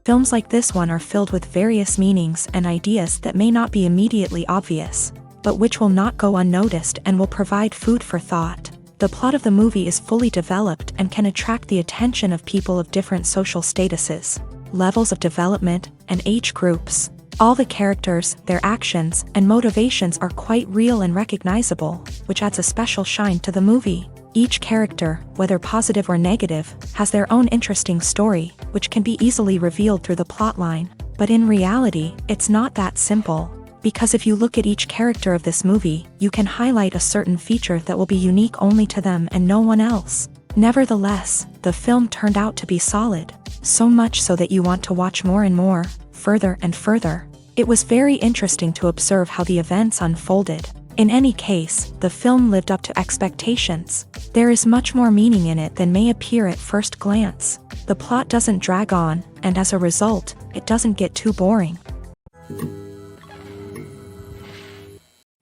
Films like this one are filled with various meanings and ideas that may not be immediately obvious, but which will not go unnoticed and will provide food for thought. The plot of the movie is fully developed and can attract the attention of people of different social statuses, levels of development, and age groups. All the characters, their actions, and motivations are quite real and recognizable, which adds a special shine to the movie. Each character, whether positive or negative, has their own interesting story, which can be easily revealed through the plotline. But in reality, it's not that simple. Because if you look at each character of this movie, you can highlight a certain feature that will be unique only to them and no one else. Nevertheless, the film turned out to be solid. So much so that you want to watch more and more, further and further. It was very interesting to observe how the events unfolded. In any case, the film lived up to expectations. There is much more meaning in it than may appear at first glance. The plot doesn't drag on, and as a result, it doesn't get too boring.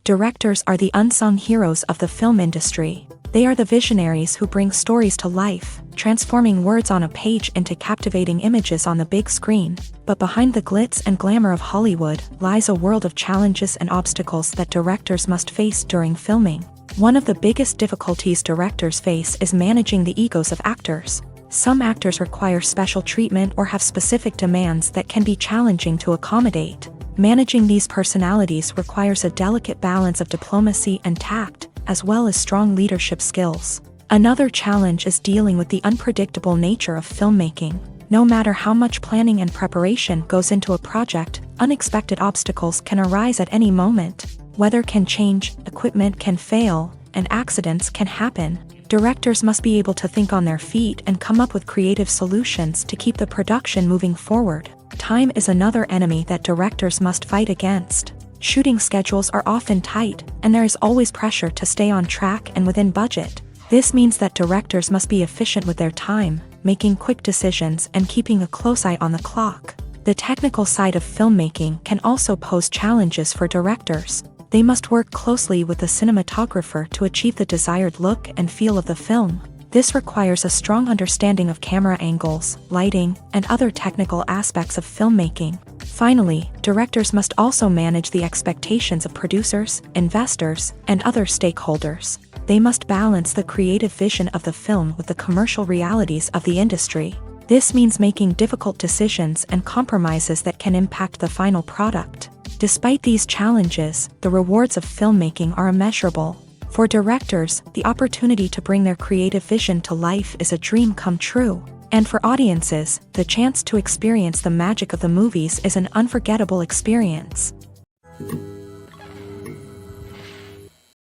Directors are the unsung heroes of the film industry. They are the visionaries who bring stories to life, transforming words on a page into captivating images on the big screen. But behind the glitz and glamour of Hollywood lies a world of challenges and obstacles that directors must face during filming. One of the biggest difficulties directors face is managing the egos of actors. Some actors require special treatment or have specific demands that can be challenging to accommodate. Managing these personalities requires a delicate balance of diplomacy and tact, as well as strong leadership skills. Another challenge is dealing with the unpredictable nature of filmmaking. No matter how much planning and preparation goes into a project, unexpected obstacles can arise at any moment. Weather can change, equipment can fail, and accidents can happen. Directors must be able to think on their feet and come up with creative solutions to keep the production moving forward. Time is another enemy that directors must fight against. Shooting schedules are often tight, and there is always pressure to stay on track and within budget. This means that directors must be efficient with their time, making quick decisions and keeping a close eye on the clock. The technical side of filmmaking can also pose challenges for directors. They must work closely with the cinematographer to achieve the desired look and feel of the film. This requires a strong understanding of camera angles, lighting, and other technical aspects of filmmaking. Finally, directors must also manage the expectations of producers, investors, and other stakeholders. They must balance the creative vision of the film with the commercial realities of the industry. This means making difficult decisions and compromises that can impact the final product. Despite these challenges, the rewards of filmmaking are immeasurable. For directors, the opportunity to bring their creative vision to life is a dream come true. And for audiences, the chance to experience the magic of the movies is an unforgettable experience.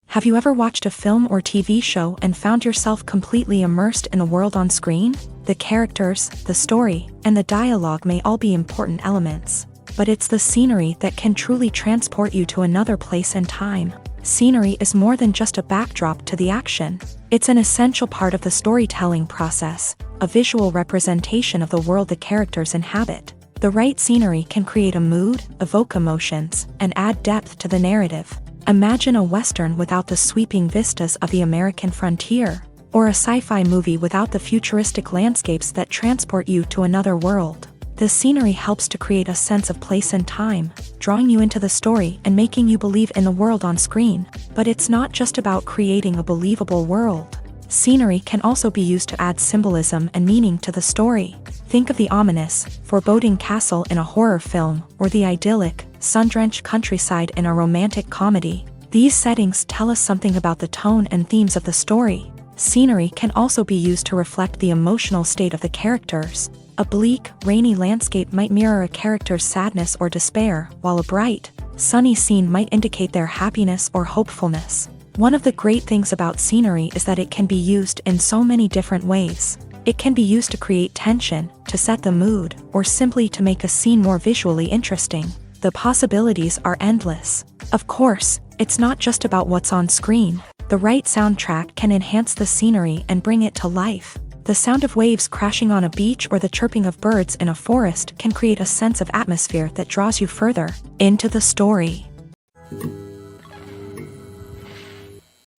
Have you ever watched a film or TV show and found yourself completely immersed in the world on screen? The characters, the story, and the dialogue may all be important elements. But it's the scenery that can truly transport you to another place and time. Scenery is more than just a backdrop to the action. It's an essential part of the storytelling process, a visual representation of the world the characters inhabit. The right scenery can create a mood, evoke emotions, and add depth to the narrative. Imagine a Western without the sweeping vistas of the American frontier, or a sci-fi movie without the futuristic landscapes that transport you to another world. The scenery helps to create a sense of place and time, drawing you into the story and making you believe in the world on screen. But it's not just about creating a believable world. Scenery can also be used to add symbolism and meaning to the story. Think of the ominous, foreboding castle in a horror film, or the idyllic, sun-drenched countryside in a romantic comedy. These settings tell us something about the tone and themes of the story. Scenery can also be used to reflect the emotional state of the characters. A bleak, rainy landscape might mirror a character's sadness or despair, while a bright, sunny scene might indicate their happiness or hopefulness. One of the great things about scenery is that it can be used in so many different ways. It can be used to create tension, to set the mood, or simply to make a scene more visually interesting. The possibilities are endless. Of course, it's not just about what's on screen. The right soundtrack can enhance the scenery and bring it to life. The sound of waves crashing on a beach or the chirping of birds in a forest can create a sense of atmosphere that draws you further into the story.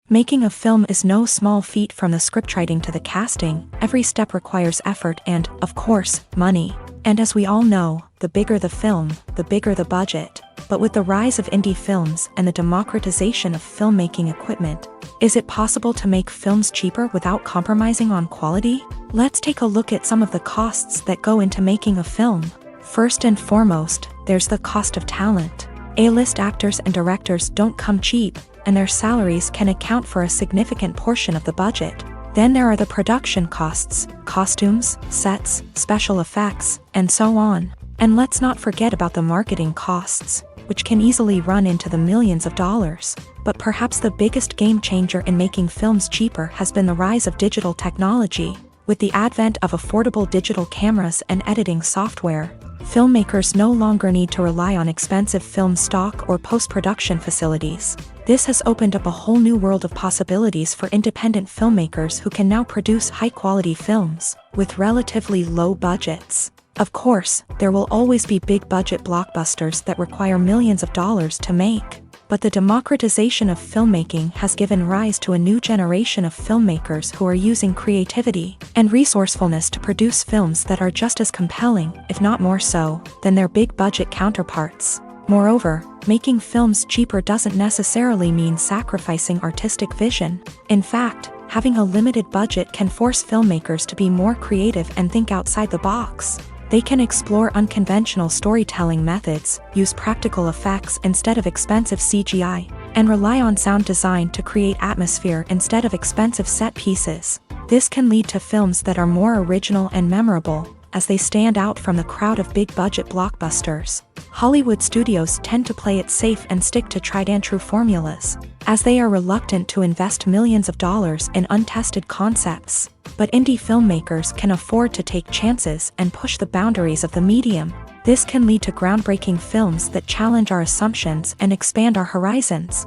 Making a film is no small feat. From the scriptwriting to the casting, every step requires effort and, of course, money. And as we all know, the bigger the film, the bigger the budget. But with the rise of indie films and the democratization of filmmaking equipment, is it possible to make films cheaper without compromising on quality? Let's take a look at some of the costs that go into making a film. First and foremost, there's the cost of talent. A-list actors and directors don't come cheap, and their salaries can account for a significant portion of the budget. Then there are the production costs, costumes, sets, special effects, and so on. And let's not forget about the marketing costs, which can easily run into the millions of dollars. But perhaps the biggest game changer in making films cheaper has been the rise of digital technology. With the advent of affordable digital cameras and editing software, filmmakers no longer need to rely on expensive film stock or post-production facilities. This has opened up a whole new world of possibilities for independent filmmakers who can now produce high-quality films with relatively low budgets. Of course, there will always be big-budget blockbusters that require millions of dollars to make. But the democratization of filmmaking has given rise to a new generation of filmmakers who are using creativity and resourcefulness to produce films that are just as compelling, if not more so, than their big-budget counterparts. Moreover, making films cheaper doesn't necessarily mean sacrificing artistic vision. In fact, having a limited budget can force filmmakers to be more creative and think outside the box. They can explore unconventional storytelling methods, use practical effects instead of expensive CGI, and rely on sound design to create atmosphere instead of expensive set pieces. This can lead to films that are more original and memorable, as they stand out from the crowd of big-budget blockbusters. Hollywood studios tend to play it safe and stick to tried-and-true formulas, as they are reluctant to invest millions of dollars in untested concepts. But indie filmmakers can afford to take chances and push the boundaries of the medium. This can lead to groundbreaking films that challenge our assumptions and expand our horizons.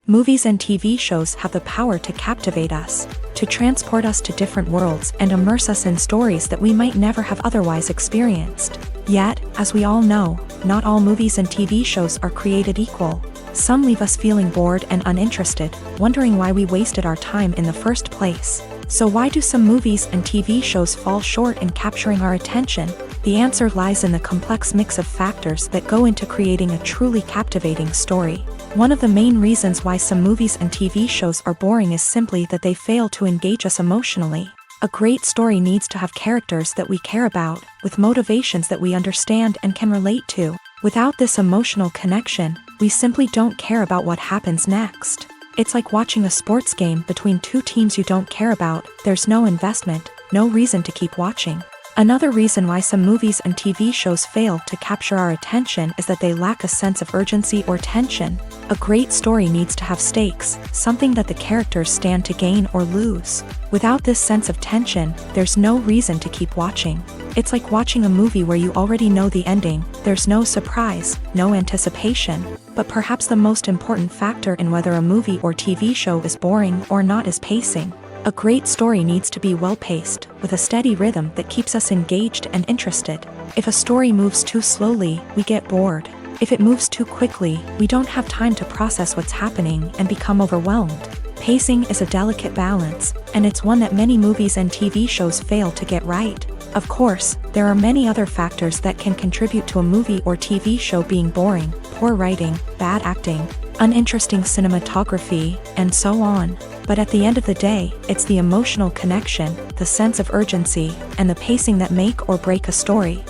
Movies and TV shows have the power to captivate us, to transport us to different worlds and immerse us in stories that we might never have otherwise experienced. Yet, as we all know, not all movies and TV shows are created equal. Some leave us feeling bored and uninterested, wondering why we wasted our time in the first place. So why do some movies and TV shows fall short in capturing our attention? The answer lies in the complex mix of factors that go into creating a truly captivating story. One of the main reasons why some movies and TV shows are boring is simply that they fail to engage us emotionally. A great story needs to have characters that we care about, with motivations that we understand and can relate to. Without this emotional connection, we simply don't care about what happens next. It's like watching a sports game between two teams you don't care about. There's no investment, no reason to keep watching. Another reason why some movies and TV shows fail to capture our attention is that they lack a sense of urgency or tension. A great story needs to have stakes, something that the characters stand to gain or lose. Without this sense of tension, there's no reason to keep watching. It's like watching a movie where you already know the ending. There's no surprise, no anticipation. But perhaps the most important factor in whether a movie or TV show is boring or not is pacing. A great story needs to be well-paced, with a steady rhythm that keeps us engaged and interested. If a story moves too slowly, we get bored. If it moves too quickly, we don't have time to process what's happening and become overwhelmed. Pacing is a delicate balance, and it's one that many movies and TV shows fail to get right. Of course, there are many other factors that can contribute to a movie or TV show being boring: poor writing, bad acting, uninteresting cinematography, and so on. But at the end of the day, it's the emotional connection, the sense of urgency, and the pacing that make or break a story.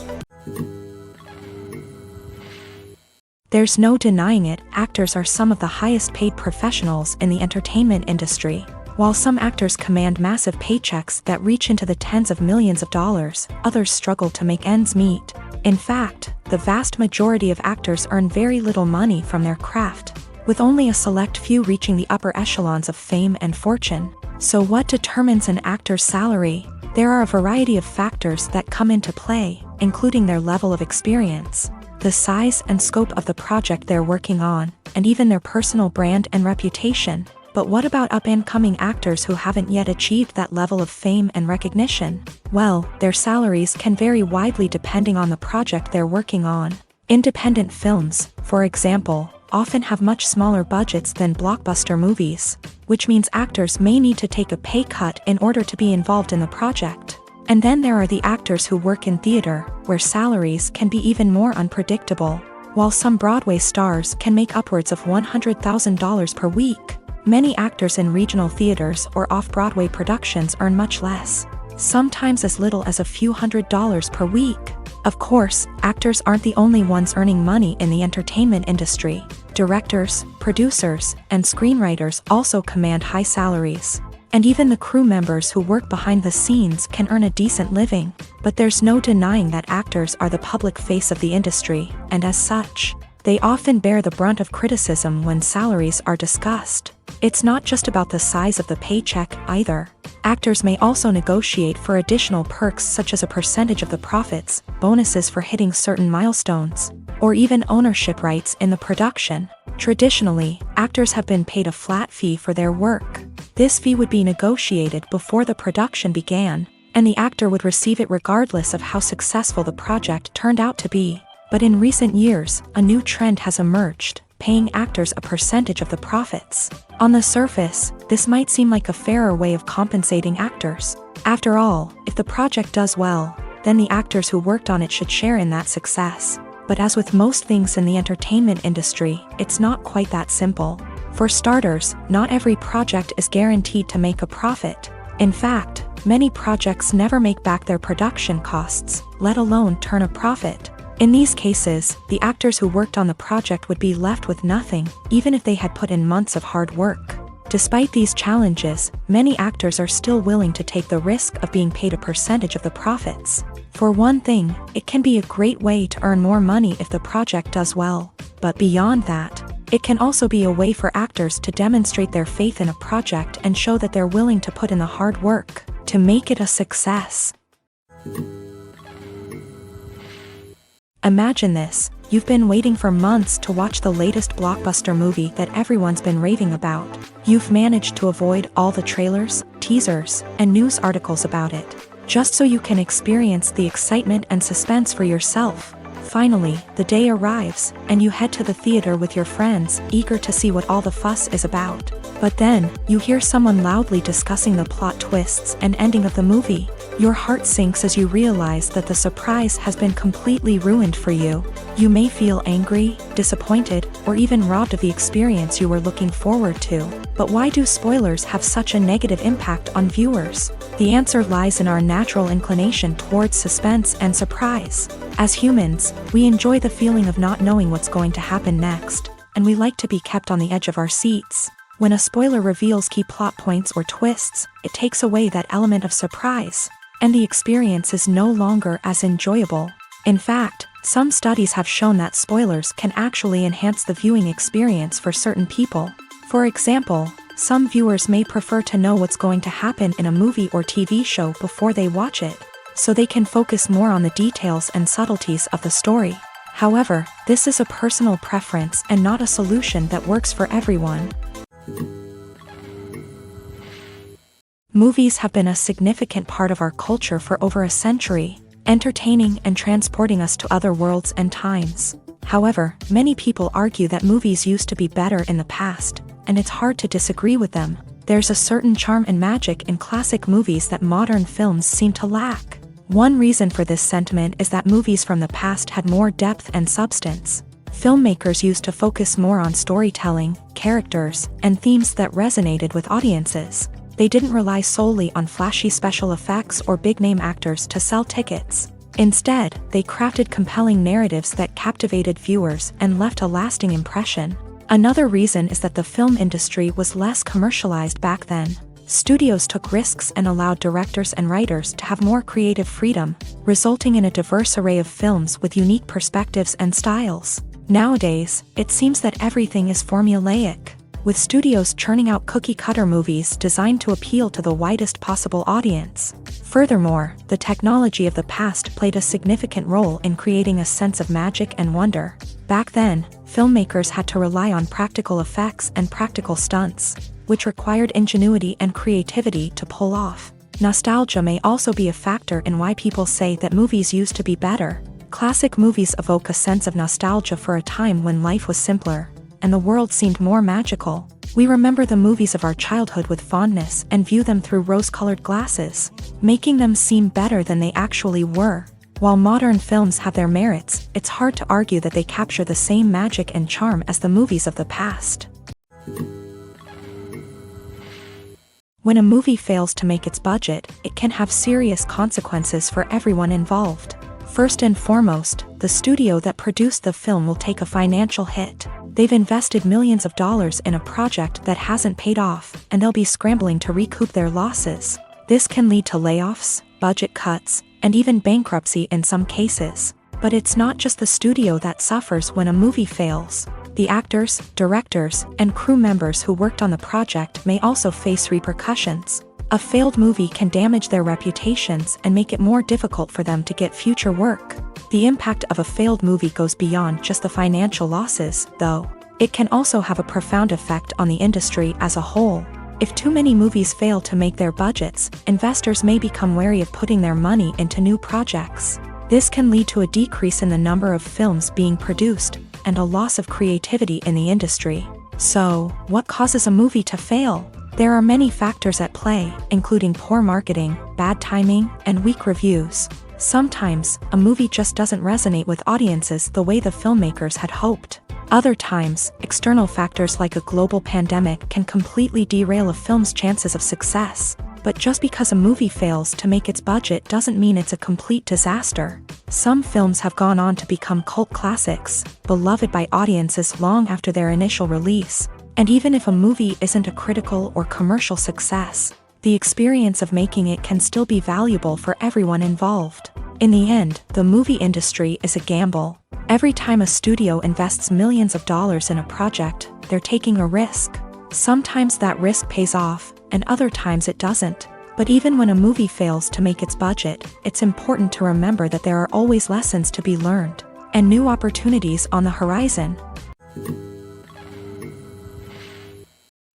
There's no denying it, actors are some of the highest paid professionals in the entertainment industry. While some actors command massive paychecks that reach into the tens of millions of dollars, others struggle to make ends meet. In fact, the vast majority of actors earn very little money from their craft, with only a select few reaching the upper echelons of fame and fortune. So what determines an actor's salary? There are a variety of factors that come into play, including their level of experience, the size and scope of the project they're working on, and even their personal brand and reputation. But what about up-and-coming actors who haven't yet achieved that level of fame and recognition? Well, their salaries can vary widely depending on the project they're working on. Independent films, for example, often have much smaller budgets than blockbuster movies, which means actors may need to take a pay cut in order to be involved in the project. And then there are the actors who work in theater, where salaries can be even more unpredictable. While some Broadway stars can make upwards of $100,000 per week, many actors in regional theaters or off-Broadway productions earn much less, sometimes as little as a few $100s per week. Of course, actors aren't the only ones earning money in the entertainment industry. Directors, producers, and screenwriters also command high salaries. And even the crew members who work behind the scenes can earn a decent living. But there's no denying that actors are the public face of the industry, and as such, they often bear the brunt of criticism when salaries are discussed. It's not just about the size of the paycheck, either. Actors may also negotiate for additional perks such as a percentage of the profits, bonuses for hitting certain milestones, or even ownership rights in the production. Traditionally, actors have been paid a flat fee for their work. This fee would be negotiated before the production began, and the actor would receive it regardless of how successful the project turned out to be. But in recent years, a new trend has emerged, paying actors a percentage of the profits. On the surface, this might seem like a fairer way of compensating actors. After all, if the project does well, then the actors who worked on it should share in that success. But as with most things in the entertainment industry, it's not quite that simple. For starters, not every project is guaranteed to make a profit. In fact, many projects never make back their production costs, let alone turn a profit. In these cases, the actors who worked on the project would be left with nothing, even if they had put in months of hard work. Despite these challenges, many actors are still willing to take the risk of being paid a percentage of the profits. For one thing, it can be a great way to earn more money if the project does well. But beyond that, it can also be a way for actors to demonstrate their faith in a project and show that they're willing to put in the hard work to make it a success. Imagine this: you've been waiting for months to watch the latest blockbuster movie that everyone's been raving about. You've managed to avoid all the trailers, teasers, and news articles about it, just so you can experience the excitement and suspense for yourself. Finally, the day arrives, and you head to the theater with your friends, eager to see what all the fuss is about. But then, you hear someone loudly discussing the plot twists and ending of the movie. Your heart sinks as you realize that the surprise has been completely ruined for you. You may feel angry, disappointed, or even robbed of the experience you were looking forward to. But why do spoilers have such a negative impact on viewers? The answer lies in our natural inclination towards suspense and surprise. As humans, we enjoy the feeling of not knowing what's going to happen next, and we like to be kept on the edge of our seats. When a spoiler reveals key plot points or twists, it takes away that element of surprise, and the experience is no longer as enjoyable. In fact, some studies have shown that spoilers can actually enhance the viewing experience for certain people. For example, some viewers may prefer to know what's going to happen in a movie or TV show before they watch it, so they can focus more on the details and subtleties of the story. However, this is a personal preference and not a solution that works for everyone. Movies have been a significant part of our culture for over a century, entertaining and transporting us to other worlds and times. However, many people argue that movies used to be better in the past, and it's hard to disagree with them. There's a certain charm and magic in classic movies that modern films seem to lack. One reason for this sentiment is that movies from the past had more depth and substance. Filmmakers used to focus more on storytelling, characters, and themes that resonated with audiences. They didn't rely solely on flashy special effects or big-name actors to sell tickets. Instead, they crafted compelling narratives that captivated viewers and left a lasting impression. Another reason is that the film industry was less commercialized back then. Studios took risks and allowed directors and writers to have more creative freedom, resulting in a diverse array of films with unique perspectives and styles. Nowadays, it seems that everything is formulaic, with studios churning out cookie-cutter movies designed to appeal to the widest possible audience. Furthermore, the technology of the past played a significant role in creating a sense of magic and wonder. Back then, filmmakers had to rely on practical effects and practical stunts, which required ingenuity and creativity to pull off. Nostalgia may also be a factor in why people say that movies used to be better. Classic movies evoke a sense of nostalgia for a time when life was simpler, and the world seemed more magical. We remember the movies of our childhood with fondness and view them through rose-colored glasses, making them seem better than they actually were. While modern films have their merits, it's hard to argue that they capture the same magic and charm as the movies of the past. When a movie fails to make its budget, it can have serious consequences for everyone involved. First and foremost, the studio that produced the film will take a financial hit. They've invested millions of dollars in a project that hasn't paid off, and they'll be scrambling to recoup their losses. This can lead to layoffs, budget cuts, and even bankruptcy in some cases. But it's not just the studio that suffers when a movie fails. The actors, directors, and crew members who worked on the project may also face repercussions. A failed movie can damage their reputations and make it more difficult for them to get future work. The impact of a failed movie goes beyond just the financial losses, though. It can also have a profound effect on the industry as a whole. If too many movies fail to make their budgets, investors may become wary of putting their money into new projects. This can lead to a decrease in the number of films being produced, and a loss of creativity in the industry. So, what causes a movie to fail? There are many factors at play, including poor marketing, bad timing, and weak reviews. Sometimes, a movie just doesn't resonate with audiences the way the filmmakers had hoped. Other times, external factors like a global pandemic can completely derail a film's chances of success. But just because a movie fails to make its budget doesn't mean it's a complete disaster. Some films have gone on to become cult classics, beloved by audiences long after their initial release. And even if a movie isn't a critical or commercial success, the experience of making it can still be valuable for everyone involved. In the end, the movie industry is a gamble. Every time a studio invests millions of dollars in a project, they're taking a risk. Sometimes that risk pays off, and other times it doesn't. But even when a movie fails to make its budget, it's important to remember that there are always lessons to be learned, and new opportunities on the horizon.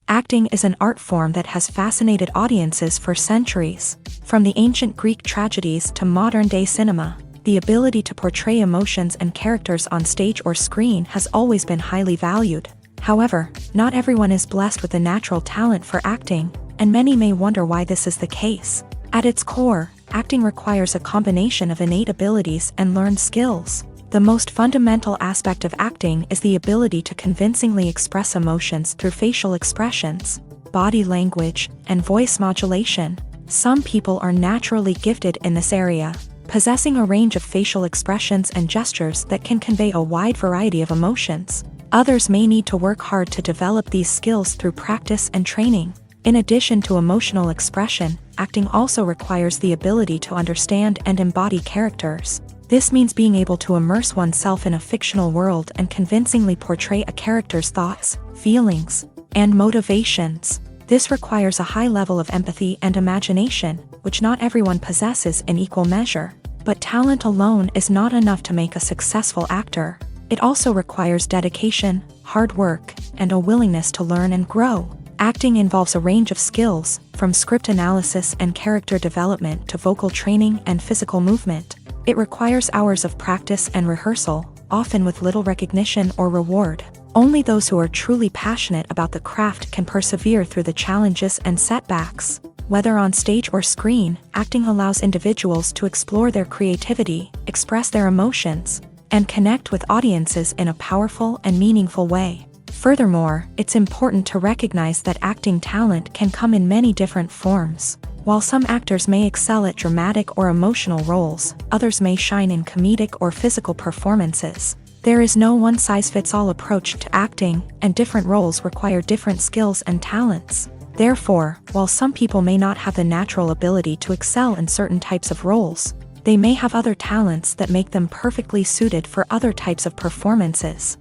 Acting is an art form that has fascinated audiences for centuries. From the ancient Greek tragedies to modern-day cinema, the ability to portray emotions and characters on stage or screen has always been highly valued. However, not everyone is blessed with a natural talent for acting, and many may wonder why this is the case. At its core, acting requires a combination of innate abilities and learned skills. The most fundamental aspect of acting is the ability to convincingly express emotions through facial expressions, body language, and voice modulation. Some people are naturally gifted in this area, possessing a range of facial expressions and gestures that can convey a wide variety of emotions. Others may need to work hard to develop these skills through practice and training. In addition to emotional expression, acting also requires the ability to understand and embody characters. This means being able to immerse oneself in a fictional world and convincingly portray a character's thoughts, feelings, and motivations. This requires a high level of empathy and imagination, which not everyone possesses in equal measure. But talent alone is not enough to make a successful actor. It also requires dedication, hard work, and a willingness to learn and grow. Acting involves a range of skills, from script analysis and character development to vocal training and physical movement. It requires hours of practice and rehearsal, often with little recognition or reward. Only those who are truly passionate about the craft can persevere through the challenges and setbacks. Whether on stage or screen, acting allows individuals to explore their creativity, express their emotions, and connect with audiences in a powerful and meaningful way. Furthermore, it's important to recognize that acting talent can come in many different forms. While some actors may excel at dramatic or emotional roles, others may shine in comedic or physical performances. There is no one-size-fits-all approach to acting, and different roles require different skills and talents. Therefore, while some people may not have the natural ability to excel in certain types of roles, they may have other talents that make them perfectly suited for other types of performances.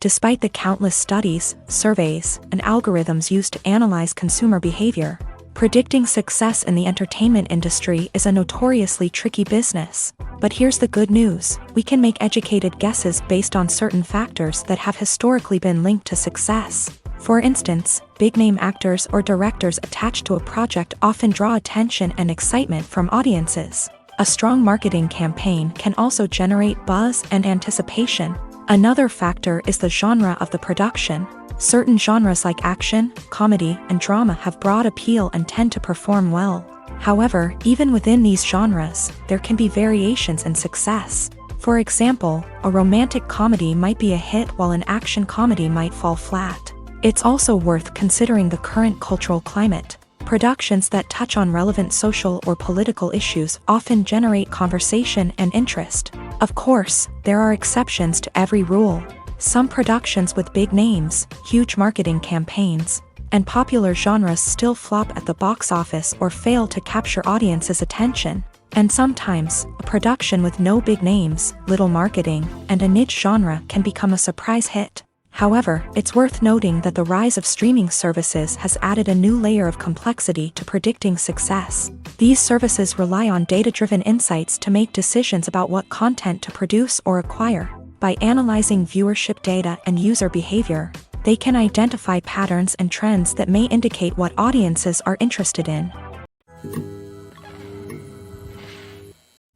Despite the countless studies, surveys, and algorithms used to analyze consumer behavior, predicting success in the entertainment industry is a notoriously tricky business. But here's the good news: we can make educated guesses based on certain factors that have historically been linked to success. For instance, big-name actors or directors attached to a project often draw attention and excitement from audiences. A strong marketing campaign can also generate buzz and anticipation. Another factor is the genre of the production. Certain genres like action, comedy, and drama have broad appeal and tend to perform well. However, even within these genres, there can be variations in success. For example, a romantic comedy might be a hit while an action comedy might fall flat. It's also worth considering the current cultural climate. Productions that touch on relevant social or political issues often generate conversation and interest. Of course, there are exceptions to every rule. Some productions with big names, huge marketing campaigns, and popular genres still flop at the box office or fail to capture audiences' attention. And sometimes, a production with no big names, little marketing, and a niche genre can become a surprise hit. However, it's worth noting that the rise of streaming services has added a new layer of complexity to predicting success. These services rely on data-driven insights to make decisions about what content to produce or acquire. By analyzing viewership data and user behavior, they can identify patterns and trends that may indicate what audiences are interested in.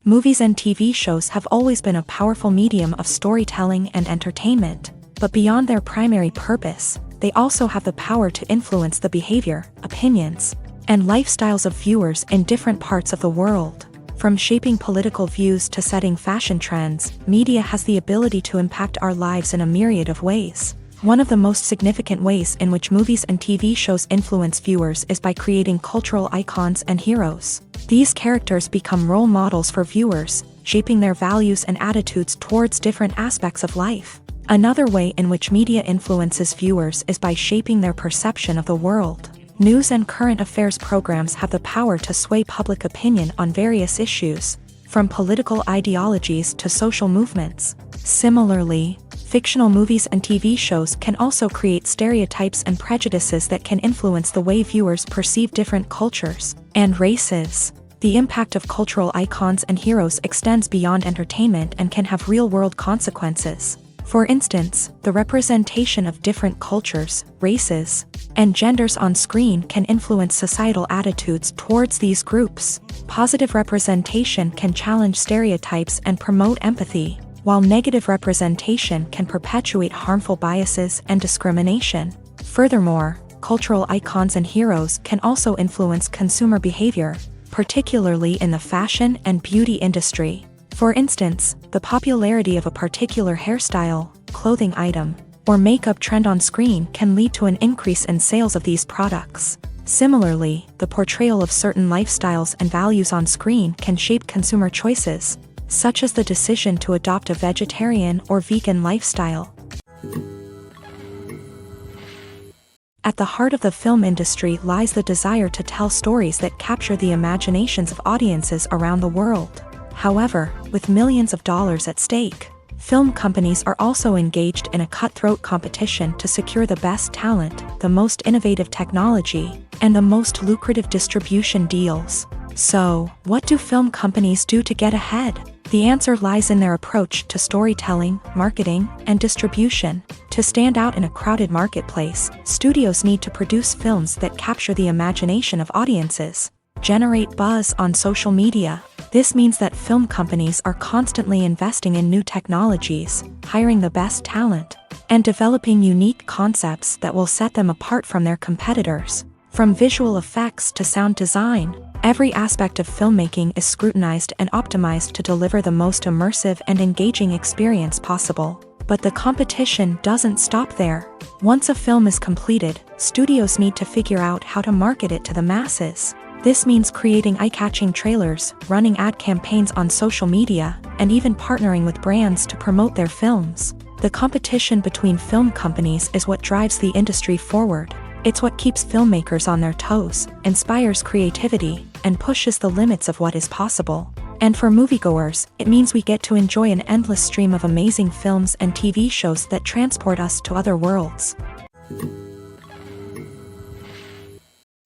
Movies and TV shows have always been a powerful medium of storytelling and entertainment. But beyond their primary purpose, they also have the power to influence the behavior, opinions, and lifestyles of viewers in different parts of the world. From shaping political views to setting fashion trends, media has the ability to impact our lives in a myriad of ways. One of the most significant ways in which movies and TV shows influence viewers is by creating cultural icons and heroes. These characters become role models for viewers, shaping their values and attitudes towards different aspects of life. Another way in which media influences viewers is by shaping their perception of the world. News and current affairs programs have the power to sway public opinion on various issues, from political ideologies to social movements. Similarly, fictional movies and TV shows can also create stereotypes and prejudices that can influence the way viewers perceive different cultures and races. The impact of cultural icons and heroes extends beyond entertainment and can have real-world consequences. For instance, the representation of different cultures, races, and genders on screen can influence societal attitudes towards these groups. Positive representation can challenge stereotypes and promote empathy, while negative representation can perpetuate harmful biases and discrimination. Furthermore, cultural icons and heroes can also influence consumer behavior, particularly in the fashion and beauty industry. For instance, the popularity of a particular hairstyle, clothing item, or makeup trend on screen can lead to an increase in sales of these products. Similarly, the portrayal of certain lifestyles and values on screen can shape consumer choices, such as the decision to adopt a vegetarian or vegan lifestyle. At the heart of the film industry lies the desire to tell stories that capture the imaginations of audiences around the world. However, with millions of dollars at stake, film companies are also engaged in a cutthroat competition to secure the best talent, the most innovative technology, and the most lucrative distribution deals. So, what do film companies do to get ahead? The answer lies in their approach to storytelling, marketing, and distribution. To stand out in a crowded marketplace, studios need to produce films that capture the imagination of audiences, generate buzz on social media. This means that film companies are constantly investing in new technologies, hiring the best talent, and developing unique concepts that will set them apart from their competitors. From visual effects to sound design, every aspect of filmmaking is scrutinized and optimized to deliver the most immersive and engaging experience possible. But the competition doesn't stop there. Once a film is completed, studios need to figure out how to market it to the masses. This means creating eye-catching trailers, running ad campaigns on social media, and even partnering with brands to promote their films. The competition between film companies is what drives the industry forward. It's what keeps filmmakers on their toes, inspires creativity, and pushes the limits of what is possible. And for moviegoers, it means we get to enjoy an endless stream of amazing films and TV shows that transport us to other worlds.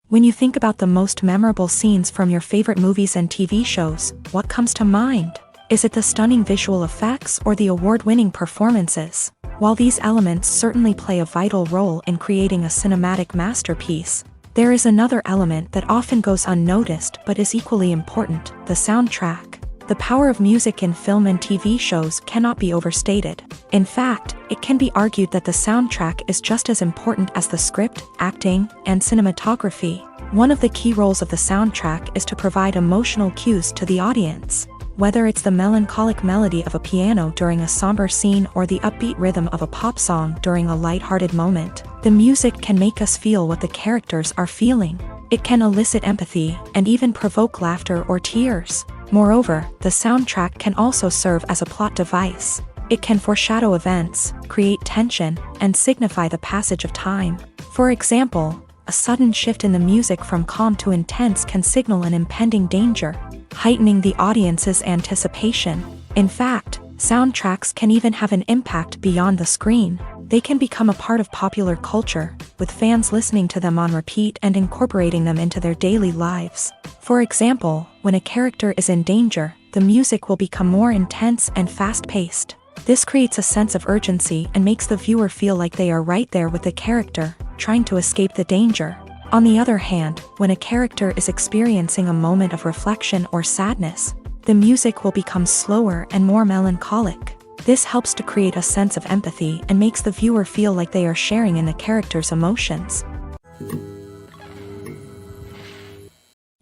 When you think about the most memorable scenes from your favorite movies and TV shows, what comes to mind? Is it the stunning visual effects or the award-winning performances? While these elements certainly play a vital role in creating a cinematic masterpiece, there is another element that often goes unnoticed but is equally important: the soundtrack. The power of music in film and TV shows cannot be overstated. In fact, it can be argued that the soundtrack is just as important as the script, acting, and cinematography. One of the key roles of the soundtrack is to provide emotional cues to the audience. Whether it's the melancholic melody of a piano during a somber scene or the upbeat rhythm of a pop song during a lighthearted moment, the music can make us feel what the characters are feeling. It can elicit empathy and even provoke laughter or tears. Moreover, the soundtrack can also serve as a plot device. It can foreshadow events, create tension, and signify the passage of time. For example, a sudden shift in the music from calm to intense can signal an impending danger, heightening the audience's anticipation. In fact, soundtracks can even have an impact beyond the screen. They can become a part of popular culture, with fans listening to them on repeat and incorporating them into their daily lives. For example, when a character is in danger, the music will become more intense and fast-paced. This creates a sense of urgency and makes the viewer feel like they are right there with the character, trying to escape the danger. On the other hand, when a character is experiencing a moment of reflection or sadness, the music will become slower and more melancholic. This helps to create a sense of empathy and makes the viewer feel like they are sharing in the character's emotions.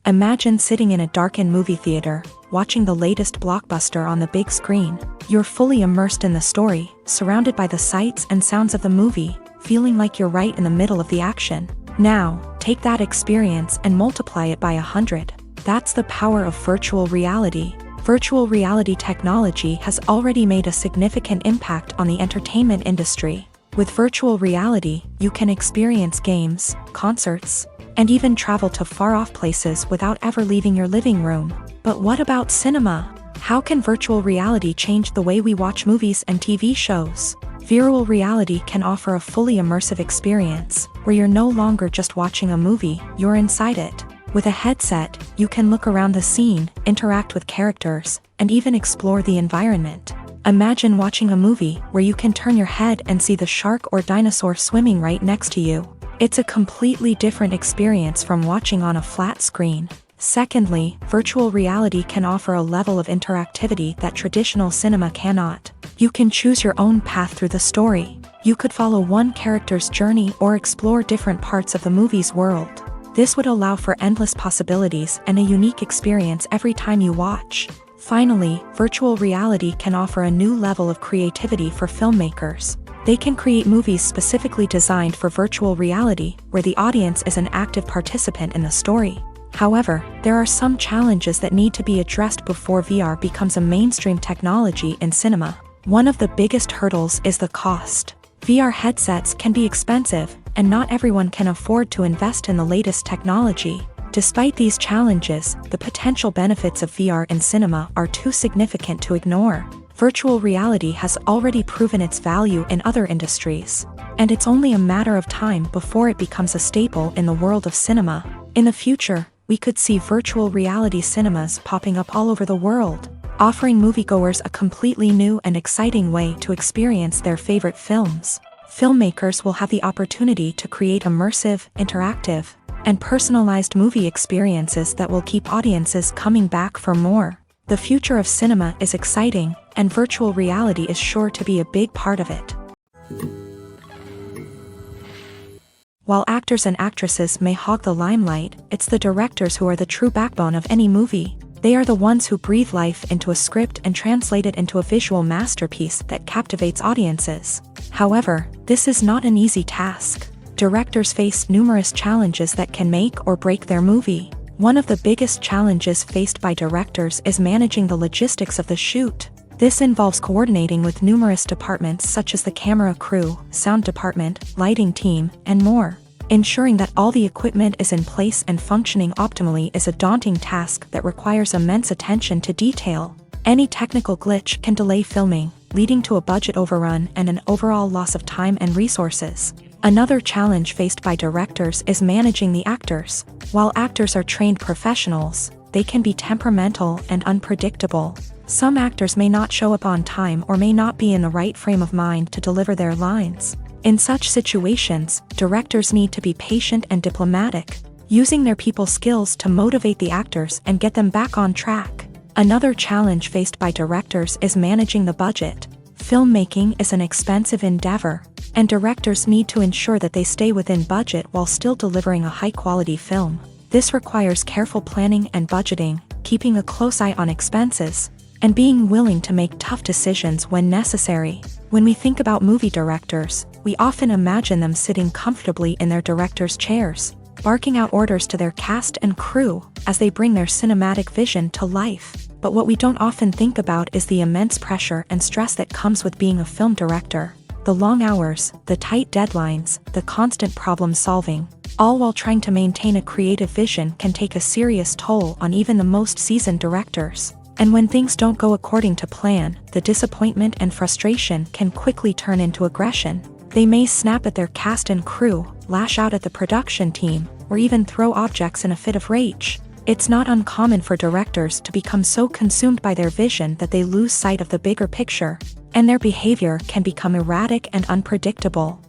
Imagine sitting in a darkened movie theater, watching the latest blockbuster on the big screen. You're fully immersed in the story, surrounded by the sights and sounds of the movie, feeling like you're right in the middle of the action. Now, take that experience and multiply it by 100. That's the power of virtual reality. Virtual reality technology has already made a significant impact on the entertainment industry. With virtual reality, you can experience games, concerts, and even travel to far-off places without ever leaving your living room. But what about cinema? How can virtual reality change the way we watch movies and TV shows? Virtual reality can offer a fully immersive experience, where you're no longer just watching a movie, you're inside it. With a headset, you can look around the scene, interact with characters, and even explore the environment. Imagine watching a movie where you can turn your head and see the shark or dinosaur swimming right next to you. It's a completely different experience from watching on a flat screen. Secondly, virtual reality can offer a level of interactivity that traditional cinema cannot. You can choose your own path through the story. You could follow one character's journey or explore different parts of the movie's world. This would allow for endless possibilities and a unique experience every time you watch. Finally, virtual reality can offer a new level of creativity for filmmakers. They can create movies specifically designed for virtual reality, where the audience is an active participant in the story. However, there are some challenges that need to be addressed before VR becomes a mainstream technology in cinema. One of the biggest hurdles is the cost. VR headsets can be expensive, and not everyone can afford to invest in the latest technology. Despite these challenges, the potential benefits of VR in cinema are too significant to ignore. Virtual reality has already proven its value in other industries, and it's only a matter of time before it becomes a staple in the world of cinema. In the future, we could see virtual reality cinemas popping up all over the world, offering moviegoers a completely new and exciting way to experience their favorite films. Filmmakers will have the opportunity to create immersive, interactive, and personalized movie experiences that will keep audiences coming back for more. The future of cinema is exciting, and virtual reality is sure to be a big part of it. While actors and actresses may hog the limelight, it's the directors who are the true backbone of any movie. They are the ones who breathe life into a script and translate it into a visual masterpiece that captivates audiences. However, this is not an easy task. Directors face numerous challenges that can make or break their movie. One of the biggest challenges faced by directors is managing the logistics of the shoot. This involves coordinating with numerous departments such as the camera crew, sound department, lighting team, and more. Ensuring that all the equipment is in place and functioning optimally is a daunting task that requires immense attention to detail. Any technical glitch can delay filming, leading to a budget overrun and an overall loss of time and resources. Another challenge faced by directors is managing the actors. While actors are trained professionals, they can be temperamental and unpredictable. Some actors may not show up on time or may not be in the right frame of mind to deliver their lines. In such situations, directors need to be patient and diplomatic, using their people skills to motivate the actors and get them back on track. Another challenge faced by directors is managing the budget. Filmmaking is an expensive endeavor, and directors need to ensure that they stay within budget while still delivering a high-quality film. This requires careful planning and budgeting, keeping a close eye on expenses, and being willing to make tough decisions when necessary. When we think about movie directors, we often imagine them sitting comfortably in their director's chairs, barking out orders to their cast and crew as they bring their cinematic vision to life. But what we don't often think about is the immense pressure and stress that comes with being a film director. The long hours, the tight deadlines, the constant problem-solving, all while trying to maintain a creative vision can take a serious toll on even the most seasoned directors. And when things don't go according to plan, the disappointment and frustration can quickly turn into aggression. They may snap at their cast and crew, lash out at the production team, or even throw objects in a fit of rage. It's not uncommon for directors to become so consumed by their vision that they lose sight of the bigger picture, and their behavior can become erratic and unpredictable.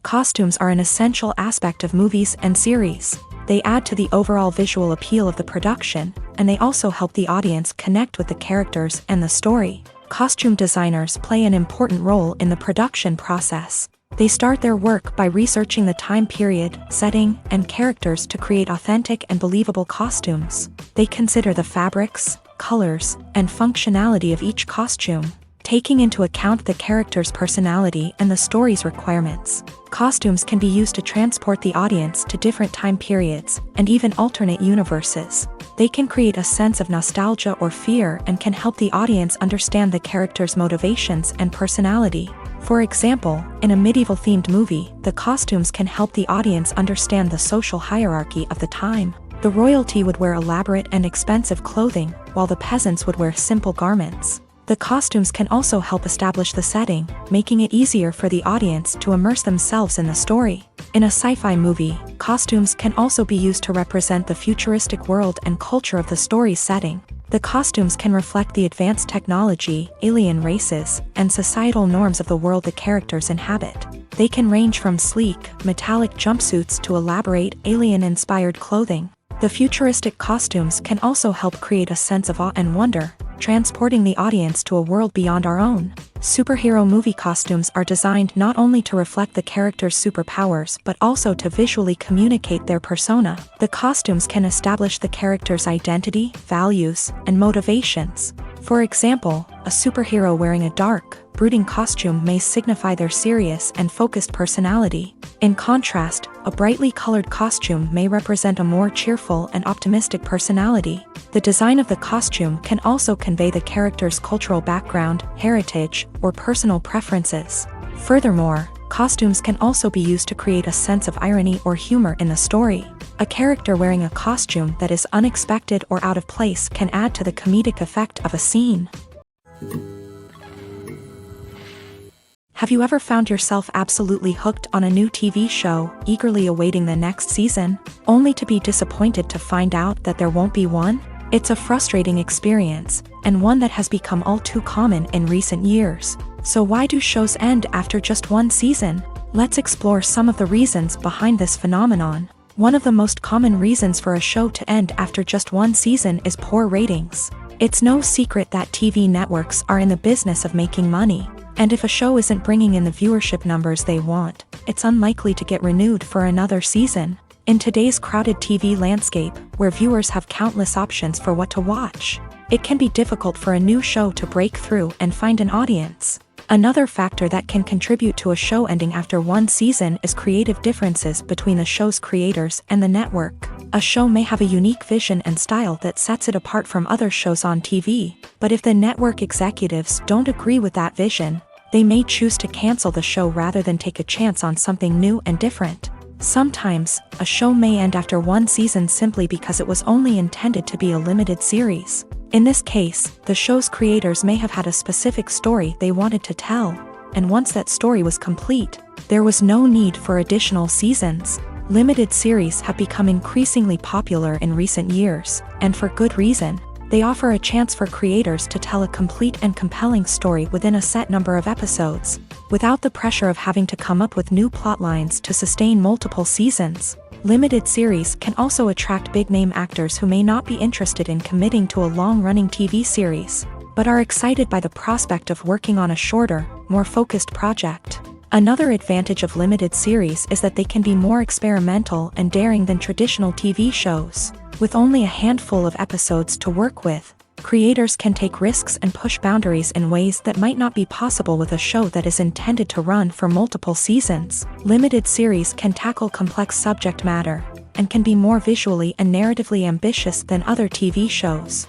Costumes are an essential aspect of movies and series. They add to the overall visual appeal of the production, and they also help the audience connect with the characters and the story. Costume designers play an important role in the production process. They start their work by researching the time period, setting, and characters to create authentic and believable costumes. They consider the fabrics, colors, and functionality of each costume, taking into account the character's personality and the story's requirements. Costumes can be used to transport the audience to different time periods and even alternate universes. They can create a sense of nostalgia or fear and can help the audience understand the character's motivations and personality. For example, in a medieval-themed movie, the costumes can help the audience understand the social hierarchy of the time. The royalty would wear elaborate and expensive clothing, while the peasants would wear simple garments. The costumes can also help establish the setting, making it easier for the audience to immerse themselves in the story. In a sci-fi movie, costumes can also be used to represent the futuristic world and culture of the story's setting. The costumes can reflect the advanced technology, alien races, and societal norms of the world the characters inhabit. They can range from sleek, metallic jumpsuits to elaborate, alien-inspired clothing. The futuristic costumes can also help create a sense of awe and wonder, transporting the audience to a world beyond our own. Superhero movie costumes are designed not only to reflect the character's superpowers but also to visually communicate their persona. The costumes can establish the character's identity, values, and motivations. For example, a superhero wearing a dark, brooding costume may signify their serious and focused personality. In contrast, a brightly colored costume may represent a more cheerful and optimistic personality. The design of the costume can also convey the character's cultural background, heritage, or personal preferences. Furthermore, costumes can also be used to create a sense of irony or humor in the story. A character wearing a costume that is unexpected or out of place can add to the comedic effect of a scene. Have you ever found yourself absolutely hooked on a new TV show, eagerly awaiting the next season, only to be disappointed to find out that there won't be one? It's a frustrating experience, and one that has become all too common in recent years. So why do shows end after just one season? Let's explore some of the reasons behind this phenomenon. One of the most common reasons for a show to end after just one season is poor ratings. It's no secret that TV networks are in the business of making money. And if a show isn't bringing in the viewership numbers they want, it's unlikely to get renewed for another season. In today's crowded TV landscape, where viewers have countless options for what to watch, it can be difficult for a new show to break through and find an audience. Another factor that can contribute to a show ending after one season is creative differences between the show's creators and the network. A show may have a unique vision and style that sets it apart from other shows on TV, but if the network executives don't agree with that vision, they may choose to cancel the show rather than take a chance on something new and different. Sometimes, a show may end after one season simply because it was only intended to be a limited series. In this case, the show's creators may have had a specific story they wanted to tell, and once that story was complete, there was no need for additional seasons. Limited series have become increasingly popular in recent years, and for good reason. They offer a chance for creators to tell a complete and compelling story within a set number of episodes, without the pressure of having to come up with new plot lines to sustain multiple seasons. Limited series can also attract big-name actors who may not be interested in committing to a long-running TV series, but are excited by the prospect of working on a shorter, more focused project. Another advantage of limited series is that they can be more experimental and daring than traditional TV shows. With only a handful of episodes to work with, creators can take risks and push boundaries in ways that might not be possible with a show that is intended to run for multiple seasons. Limited series can tackle complex subject matter, and can be more visually and narratively ambitious than other TV shows.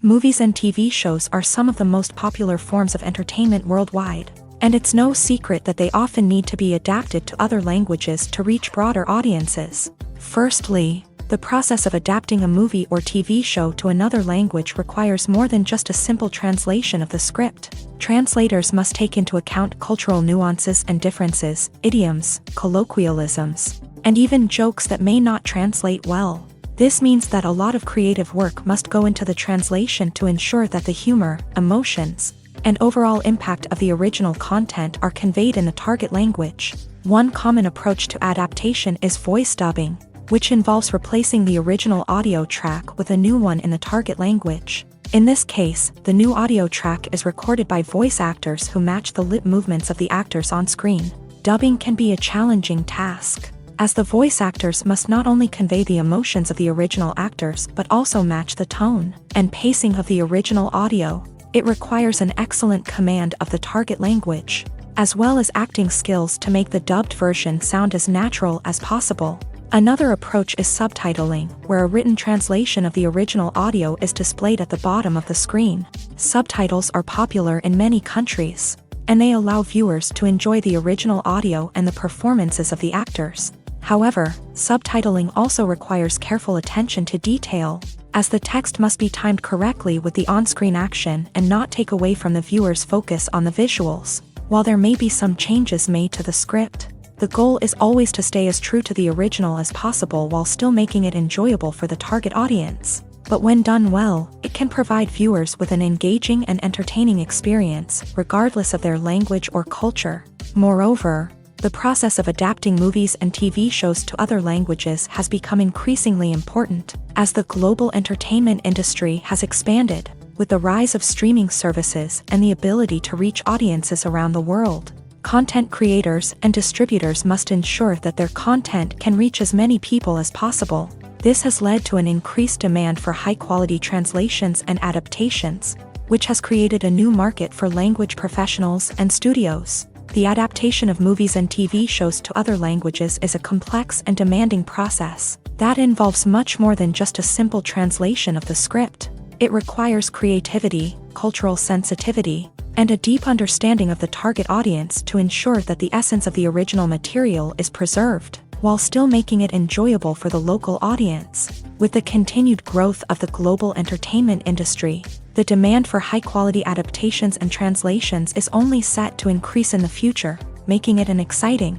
Movies and TV shows are some of the most popular forms of entertainment worldwide, and it's no secret that they often need to be adapted to other languages to reach broader audiences. Firstly, the process of adapting a movie or TV show to another language requires more than just a simple translation of the script. Translators must take into account cultural nuances and differences, idioms, colloquialisms, and even jokes that may not translate well. This means that a lot of creative work must go into the translation to ensure that the humor, emotions, and overall impact of the original content are conveyed in the target language. One common approach to adaptation is voice dubbing, which involves replacing the original audio track with a new one in the target language. In this case, the new audio track is recorded by voice actors who match the lip movements of the actors on screen. Dubbing can be a challenging task, as the voice actors must not only convey the emotions of the original actors but also match the tone and pacing of the original audio. It requires an excellent command of the target language, as well as acting skills to make the dubbed version sound as natural as possible. Another approach is subtitling, where a written translation of the original audio is displayed at the bottom of the screen. Subtitles are popular in many countries, and they allow viewers to enjoy the original audio and the performances of the actors. However, subtitling also requires careful attention to detail, as the text must be timed correctly with the on-screen action and not take away from the viewer's focus on the visuals. While there may be some changes made to the script, the goal is always to stay as true to the original as possible while still making it enjoyable for the target audience. But when done well, it can provide viewers with an engaging and entertaining experience, regardless of their language or culture. Moreover, the process of adapting movies and TV shows to other languages has become increasingly important, as the global entertainment industry has expanded, with the rise of streaming services and the ability to reach audiences around the world. Content creators and distributors must ensure that their content can reach as many people as possible. This has led to an increased demand for high-quality translations and adaptations, which has created a new market for language professionals and studios. The adaptation of movies and TV shows to other languages is a complex and demanding process that involves much more than just a simple translation of the script. It requires creativity, cultural sensitivity, and a deep understanding of the target audience to ensure that the essence of the original material is preserved, while still making it enjoyable for the local audience. With the continued growth of the global entertainment industry, the demand for high-quality adaptations and translations is only set to increase in the future, making it an exciting.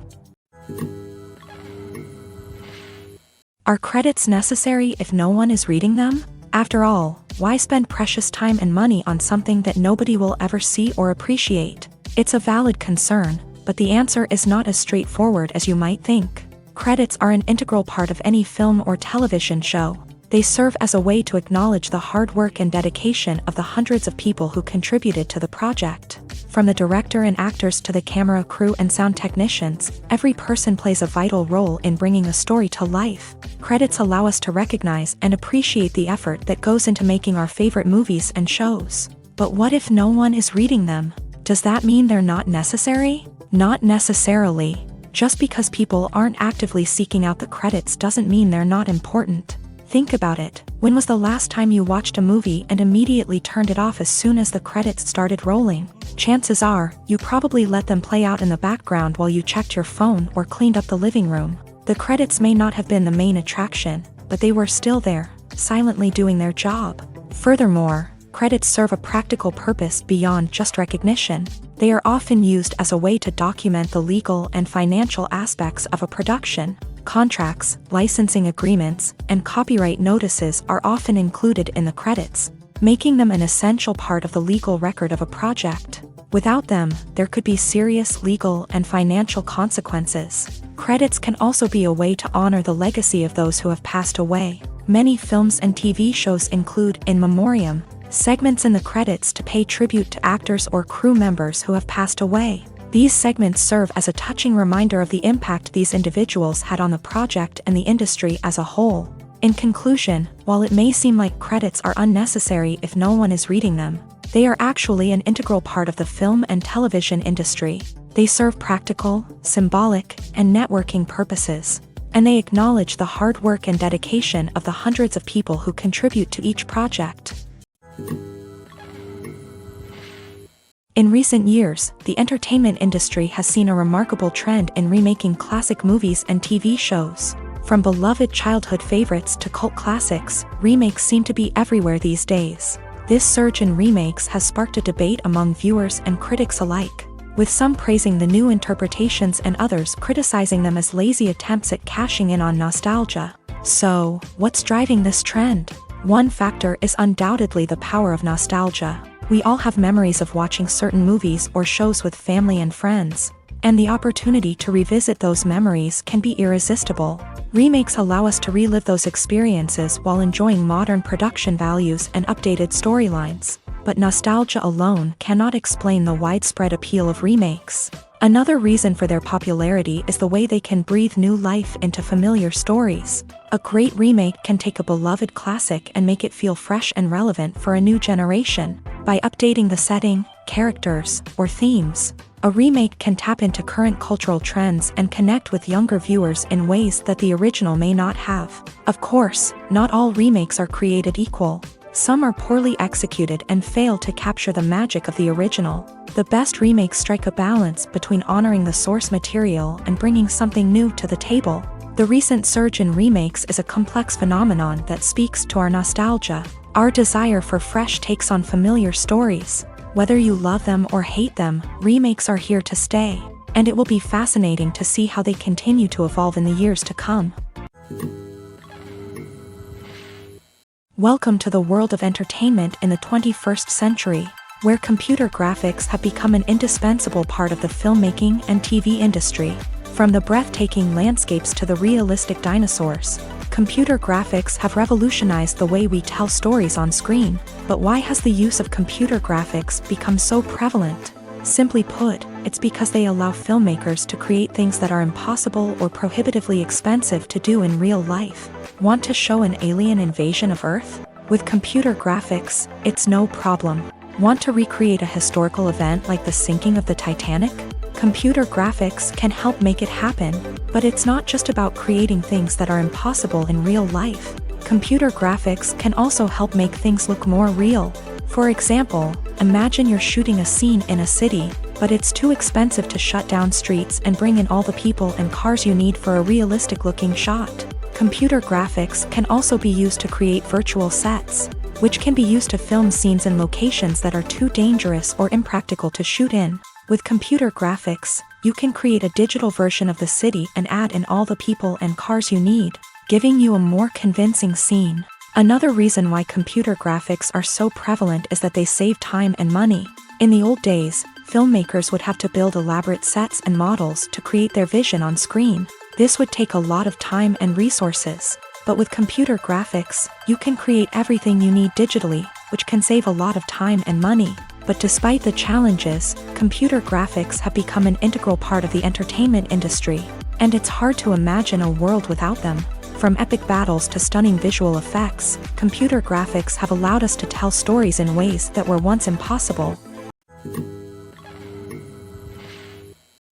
Are credits necessary if no one is reading them? After all, why spend precious time and money on something that nobody will ever see or appreciate? It's a valid concern, but the answer is not as straightforward as you might think. Credits are an integral part of any film or television show. They serve as a way to acknowledge the hard work and dedication of the hundreds of people who contributed to the project. From the director and actors to the camera crew and sound technicians, every person plays a vital role in bringing a story to life. Credits allow us to recognize and appreciate the effort that goes into making our favorite movies and shows. But what if no one is reading them? Does that mean they're not necessary? Not necessarily. Just because people aren't actively seeking out the credits doesn't mean they're not important. Think about it. When was the last time you watched a movie and immediately turned it off as soon as the credits started rolling? Chances are, you probably let them play out in the background while you checked your phone or cleaned up the living room. The credits may not have been the main attraction, but they were still there, silently doing their job. Furthermore, credits serve a practical purpose beyond just recognition. They are often used as a way to document the legal and financial aspects of a production. Contracts, licensing agreements, and copyright notices are often included in the credits, making them an essential part of the legal record of a project. Without them, there could be serious legal and financial consequences. Credits can also be a way to honor the legacy of those who have passed away. Many films and TV shows include in memoriam segments in the credits to pay tribute to actors or crew members who have passed away. These segments serve as a touching reminder of the impact these individuals had on the project and the industry as a whole. In conclusion, while it may seem like credits are unnecessary if no one is reading them, they are actually an integral part of the film and television industry. They serve practical, symbolic, and networking purposes, and they acknowledge the hard work and dedication of the hundreds of people who contribute to each project. In recent years, the entertainment industry has seen a remarkable trend in remaking classic movies and TV shows. From beloved childhood favorites to cult classics, remakes seem to be everywhere these days. This surge in remakes has sparked a debate among viewers and critics alike, with some praising the new interpretations and others criticizing them as lazy attempts at cashing in on nostalgia. So, what's driving this trend? One factor is undoubtedly the power of nostalgia. We all have memories of watching certain movies or shows with family and friends, and the opportunity to revisit those memories can be irresistible. Remakes allow us to relive those experiences while enjoying modern production values and updated storylines. But nostalgia alone cannot explain the widespread appeal of remakes. Another reason for their popularity is the way they can breathe new life into familiar stories. A great remake can take a beloved classic and make it feel fresh and relevant for a new generation. By updating the setting, characters, or themes, a remake can tap into current cultural trends and connect with younger viewers in ways that the original may not have. Of course, not all remakes are created equal. Some are poorly executed and fail to capture the magic of the original. The best remakes strike a balance between honoring the source material and bringing something new to the table. The recent surge in remakes is a complex phenomenon that speaks to our nostalgia, our desire for fresh takes on familiar stories. Whether you love them or hate them, remakes are here to stay, and it will be fascinating to see how they continue to evolve in the years to come. Welcome to the world of entertainment in the 21st century, where computer graphics have become an indispensable part of the filmmaking and TV industry. From the breathtaking landscapes to the realistic dinosaurs, computer graphics have revolutionized the way we tell stories on screen. But why has the use of computer graphics become so prevalent? Simply put, it's because they allow filmmakers to create things that are impossible or prohibitively expensive to do in real life. Want to show an alien invasion of Earth? With computer graphics, it's no problem. Want to recreate a historical event like the sinking of the Titanic? Computer graphics can help make it happen, but it's not just about creating things that are impossible in real life. Computer graphics can also help make things look more real. For example, imagine you're shooting a scene in a city, but it's too expensive to shut down streets and bring in all the people and cars you need for a realistic-looking shot. Computer graphics can also be used to create virtual sets, which can be used to film scenes in locations that are too dangerous or impractical to shoot in. With computer graphics, you can create a digital version of the city and add in all the people and cars you need, giving you a more convincing scene. Another reason why computer graphics are so prevalent is that they save time and money. In the old days, filmmakers would have to build elaborate sets and models to create their vision on screen. This would take a lot of time and resources. But with computer graphics, you can create everything you need digitally, which can save a lot of time and money. But despite the challenges, computer graphics have become an integral part of the entertainment industry, and it's hard to imagine a world without them. From epic battles to stunning visual effects, computer graphics have allowed us to tell stories in ways that were once impossible.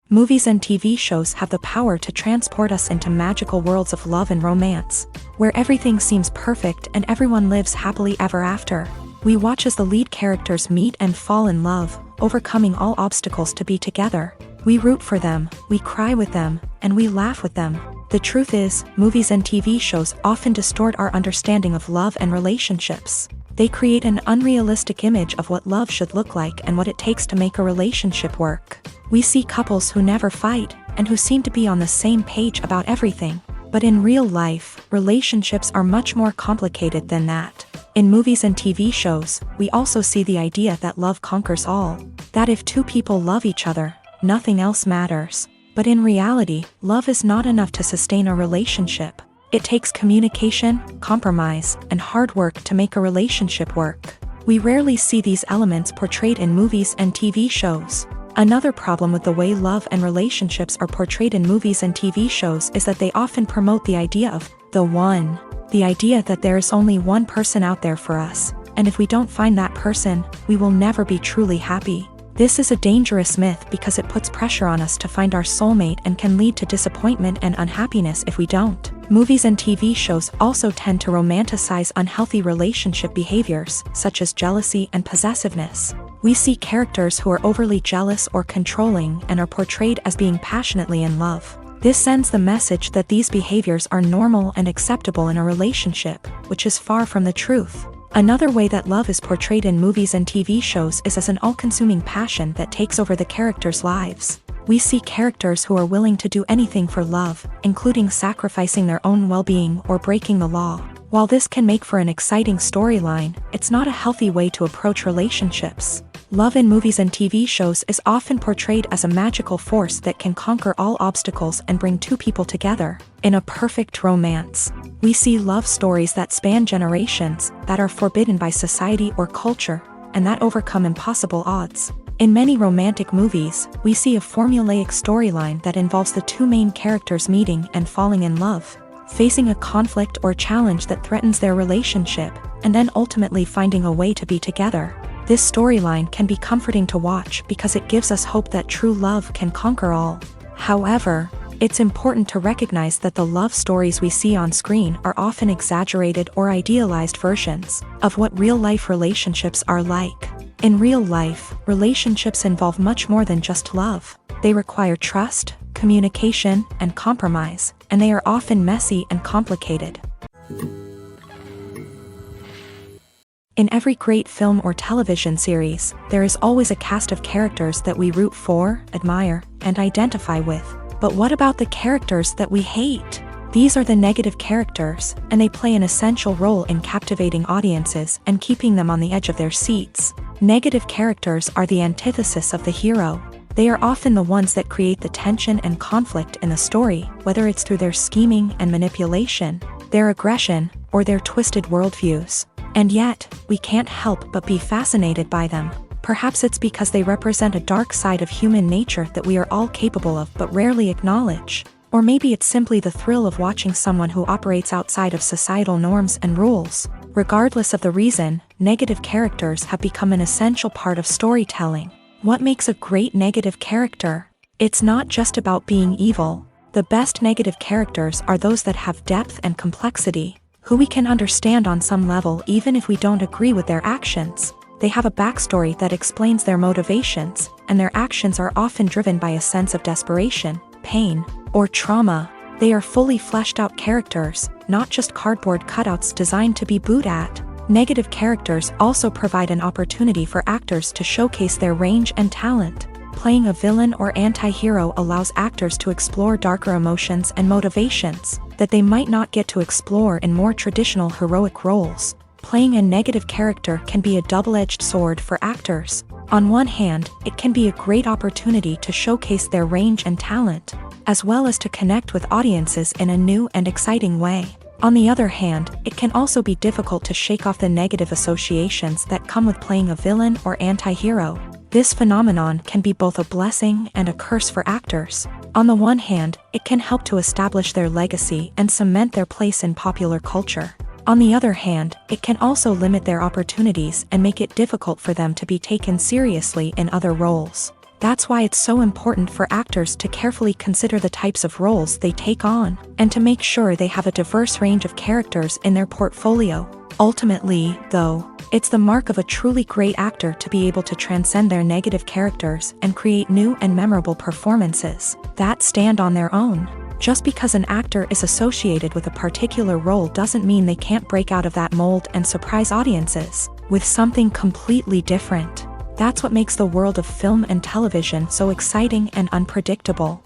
Movies and TV shows have the power to transport us into magical worlds of love and romance, where everything seems perfect and everyone lives happily ever after. We watch as the lead characters meet and fall in love, overcoming all obstacles to be together. We root for them, we cry with them, and we laugh with them. The truth is, movies and TV shows often distort our understanding of love and relationships. They create an unrealistic image of what love should look like and what it takes to make a relationship work. We see couples who never fight, and who seem to be on the same page about everything. But in real life, relationships are much more complicated than that. In movies and TV shows, we also see the idea that love conquers all. That if two people love each other, nothing else matters. But in reality, love is not enough to sustain a relationship. It takes communication, compromise, and hard work to make a relationship work. We rarely see these elements portrayed in movies and TV shows. Another problem with the way love and relationships are portrayed in movies and TV shows is that they often promote the idea of the one. The idea that there is only one person out there for us, and if we don't find that person, we will never be truly happy. This is a dangerous myth because it puts pressure on us to find our soulmate and can lead to disappointment and unhappiness if we don't. Movies and TV shows also tend to romanticize unhealthy relationship behaviors, such as jealousy and possessiveness. We see characters who are overly jealous or controlling and are portrayed as being passionately in love. This sends the message that these behaviors are normal and acceptable in a relationship, which is far from the truth. Another way that love is portrayed in movies and TV shows is as an all-consuming passion that takes over the characters' lives. We see characters who are willing to do anything for love, including sacrificing their own well-being or breaking the law. While this can make for an exciting storyline, it's not a healthy way to approach relationships. Love in movies and TV shows is often portrayed as a magical force that can conquer all obstacles and bring two people together. In a perfect romance, we see love stories that span generations, that are forbidden by society or culture, and that overcome impossible odds. In many romantic movies, we see a formulaic storyline that involves the two main characters meeting and falling in love, facing a conflict or challenge that threatens their relationship, and then ultimately finding a way to be together. This storyline can be comforting to watch because it gives us hope that true love can conquer all. However, it's important to recognize that the love stories we see on screen are often exaggerated or idealized versions of what real-life relationships are like. In real life, relationships involve much more than just love. They require trust, communication, and compromise, and they are often messy and complicated. In every great film or television series, there is always a cast of characters that we root for, admire, and identify with. But what about the characters that we hate? These are the negative characters, and they play an essential role in captivating audiences and keeping them on the edge of their seats. Negative characters are the antithesis of the hero. They are often the ones that create the tension and conflict in the story, whether it's through their scheming and manipulation, their aggression, or their twisted worldviews. And yet, we can't help but be fascinated by them. Perhaps it's because they represent a dark side of human nature that we are all capable of but rarely acknowledge. Or maybe it's simply the thrill of watching someone who operates outside of societal norms and rules. Regardless of the reason, negative characters have become an essential part of storytelling. What makes a great negative character? It's not just about being evil. The best negative characters are those that have depth and complexity, who we can understand on some level even if we don't agree with their actions. They have a backstory that explains their motivations, and their actions are often driven by a sense of desperation, pain, or trauma. They are fully fleshed out characters, not just cardboard cutouts designed to be booed at. Negative characters also provide an opportunity for actors to showcase their range and talent. Playing a villain or anti-hero allows actors to explore darker emotions and motivations that they might not get to explore in more traditional heroic roles. Playing a negative character can be a double-edged sword for actors. On one hand, it can be a great opportunity to showcase their range and talent, as well as to connect with audiences in a new and exciting way. On the other hand, it can also be difficult to shake off the negative associations that come with playing a villain or anti-hero. This phenomenon can be both a blessing and a curse for actors. On the one hand, it can help to establish their legacy and cement their place in popular culture. On the other hand, it can also limit their opportunities and make it difficult for them to be taken seriously in other roles. That's why it's so important for actors to carefully consider the types of roles they take on, and to make sure they have a diverse range of characters in their portfolio. Ultimately, though, it's the mark of a truly great actor to be able to transcend their negative characters and create new and memorable performances that stand on their own. Just because an actor is associated with a particular role doesn't mean they can't break out of that mold and surprise audiences with something completely different. That's what makes the world of film and television so exciting and unpredictable.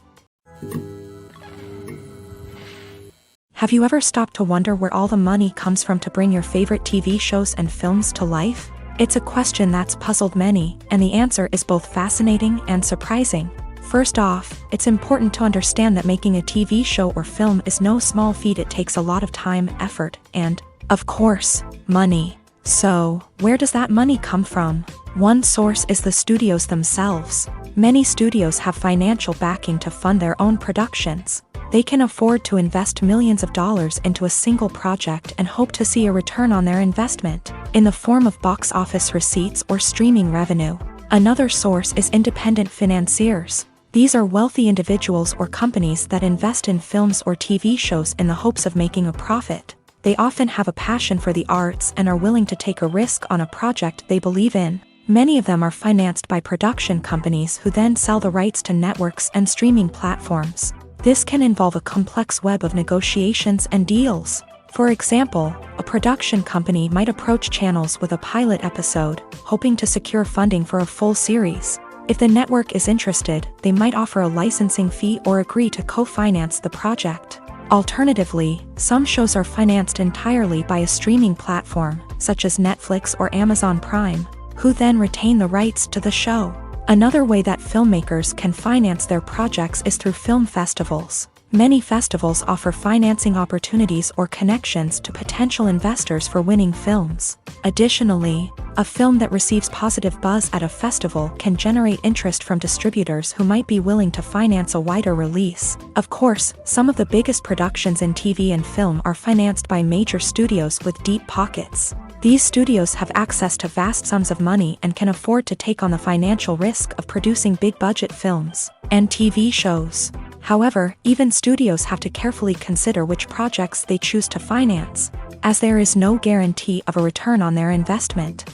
Have you ever stopped to wonder where all the money comes from to bring your favorite TV shows and films to life? It's a question that's puzzled many, and the answer is both fascinating and surprising. First off, it's important to understand that making a TV show or film is no small feat. It takes a lot of time, effort, and, of course, money. So, where does that money come from? One source is the studios themselves. Many studios have financial backing to fund their own productions. They can afford to invest millions of dollars into a single project and hope to see a return on their investment, in the form of box office receipts or streaming revenue. Another source is independent financiers. These are wealthy individuals or companies that invest in films or TV shows in the hopes of making a profit. They often have a passion for the arts and are willing to take a risk on a project they believe in. Many of them are financed by production companies who then sell the rights to networks and streaming platforms. This can involve a complex web of negotiations and deals. For example, a production company might approach channels with a pilot episode, hoping to secure funding for a full series. If the network is interested, they might offer a licensing fee or agree to co-finance the project. Alternatively, some shows are financed entirely by a streaming platform, such as Netflix or Amazon Prime, who then retain the rights to the show. Another way that filmmakers can finance their projects is through film festivals. Many festivals offer financing opportunities or connections to potential investors for winning films. Additionally, a film that receives positive buzz at a festival can generate interest from distributors who might be willing to finance a wider release. Of course, some of the biggest productions in TV and film are financed by major studios with deep pockets. These studios have access to vast sums of money and can afford to take on the financial risk of producing big-budget films and TV shows. However, even studios have to carefully consider which projects they choose to finance, as there is no guarantee of a return on their investment.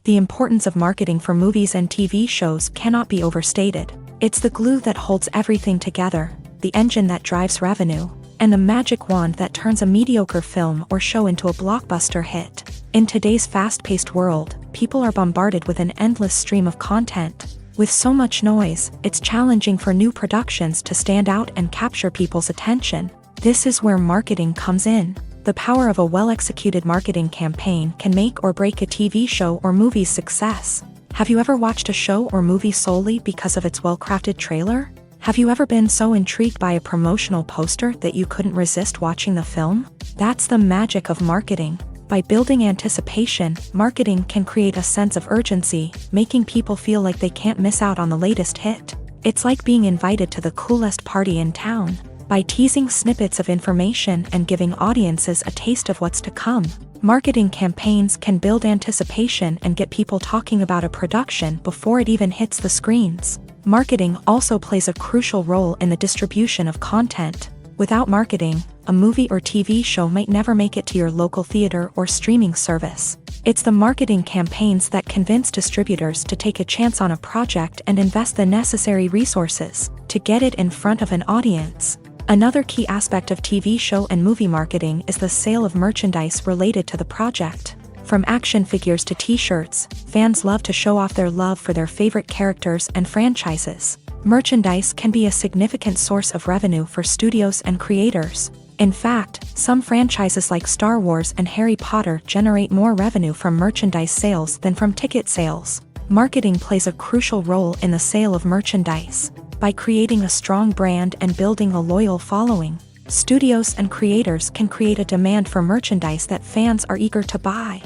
The importance of marketing for movies and TV shows cannot be overstated. It's the glue that holds everything together, the engine that drives revenue, and the magic wand that turns a mediocre film or show into a blockbuster hit. In today's fast-paced world, people are bombarded with an endless stream of content. With so much noise, it's challenging for new productions to stand out and capture people's attention. This is where marketing comes in. The power of a well-executed marketing campaign can make or break a TV show or movie's success. Have you ever watched a show or movie solely because of its well-crafted trailer? Have you ever been so intrigued by a promotional poster that you couldn't resist watching the film? That's the magic of marketing. By building anticipation, marketing can create a sense of urgency, making people feel like they can't miss out on the latest hit. It's like being invited to the coolest party in town. By teasing snippets of information and giving audiences a taste of what's to come, marketing campaigns can build anticipation and get people talking about a production before it even hits the screens. Marketing also plays a crucial role in the distribution of content. Without marketing, a movie or TV show might never make it to your local theater or streaming service. It's the marketing campaigns that convince distributors to take a chance on a project and invest the necessary resources to get it in front of an audience. Another key aspect of TV show and movie marketing is the sale of merchandise related to the project. From action figures to t-shirts, fans love to show off their love for their favorite characters and franchises. Merchandise can be a significant source of revenue for studios and creators. In fact, some franchises like Star Wars and Harry Potter generate more revenue from merchandise sales than from ticket sales. Marketing plays a crucial role in the sale of merchandise. By creating a strong brand and building a loyal following, studios and creators can create a demand for merchandise that fans are eager to buy.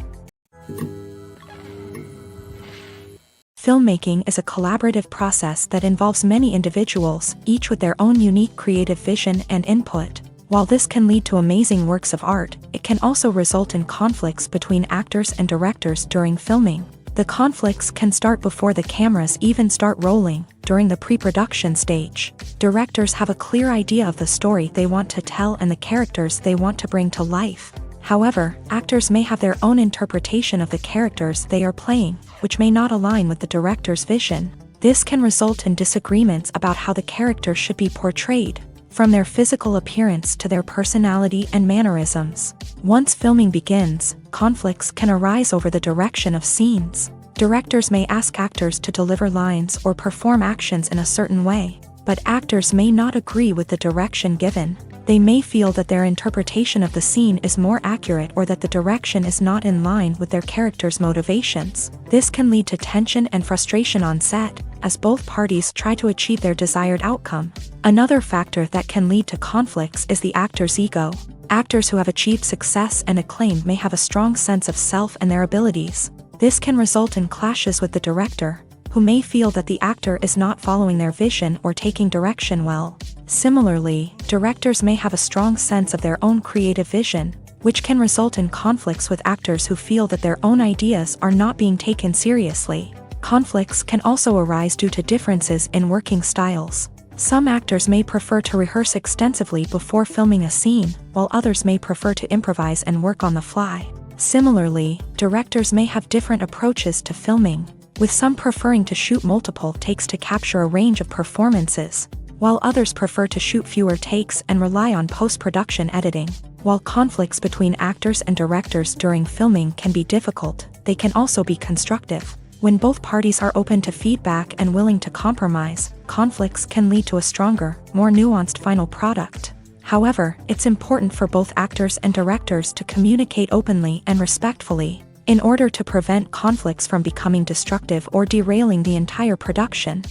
Filmmaking is a collaborative process that involves many individuals, each with their own unique creative vision and input. While this can lead to amazing works of art, it can also result in conflicts between actors and directors during filming. The conflicts can start before the cameras even start rolling, during the pre-production stage. Directors have a clear idea of the story they want to tell and the characters they want to bring to life. However, actors may have their own interpretation of the characters they are playing, which may not align with the director's vision. This can result in disagreements about how the characters should be portrayed, from their physical appearance to their personality and mannerisms. Once filming begins, conflicts can arise over the direction of scenes. Directors may ask actors to deliver lines or perform actions in a certain way. but actors may not agree with the direction given. They may feel that their interpretation of the scene is more accurate or that the direction is not in line with their character's motivations. This can lead to tension and frustration on set, as both parties try to achieve their desired outcome. Another factor that can lead to conflicts is the actor's ego. Actors who have achieved success and acclaim may have a strong sense of self and their abilities. This can result in clashes with the director, who may feel that the actor is not following their vision or taking direction well. Similarly, directors may have a strong sense of their own creative vision, which can result in conflicts with actors who feel that their own ideas are not being taken seriously. Conflicts can also arise due to differences in working styles. Some actors may prefer to rehearse extensively before filming a scene, while others may prefer to improvise and work on the fly. Similarly, directors may have different approaches to filming, with some preferring to shoot multiple takes to capture a range of performances, while others prefer to shoot fewer takes and rely on post-production editing. While conflicts between actors and directors during filming can be difficult, they can also be constructive. When both parties are open to feedback and willing to compromise, conflicts can lead to a stronger, more nuanced final product. However, it's important for both actors and directors to communicate openly and respectfully, in order to prevent conflicts from becoming destructive or derailing the entire production.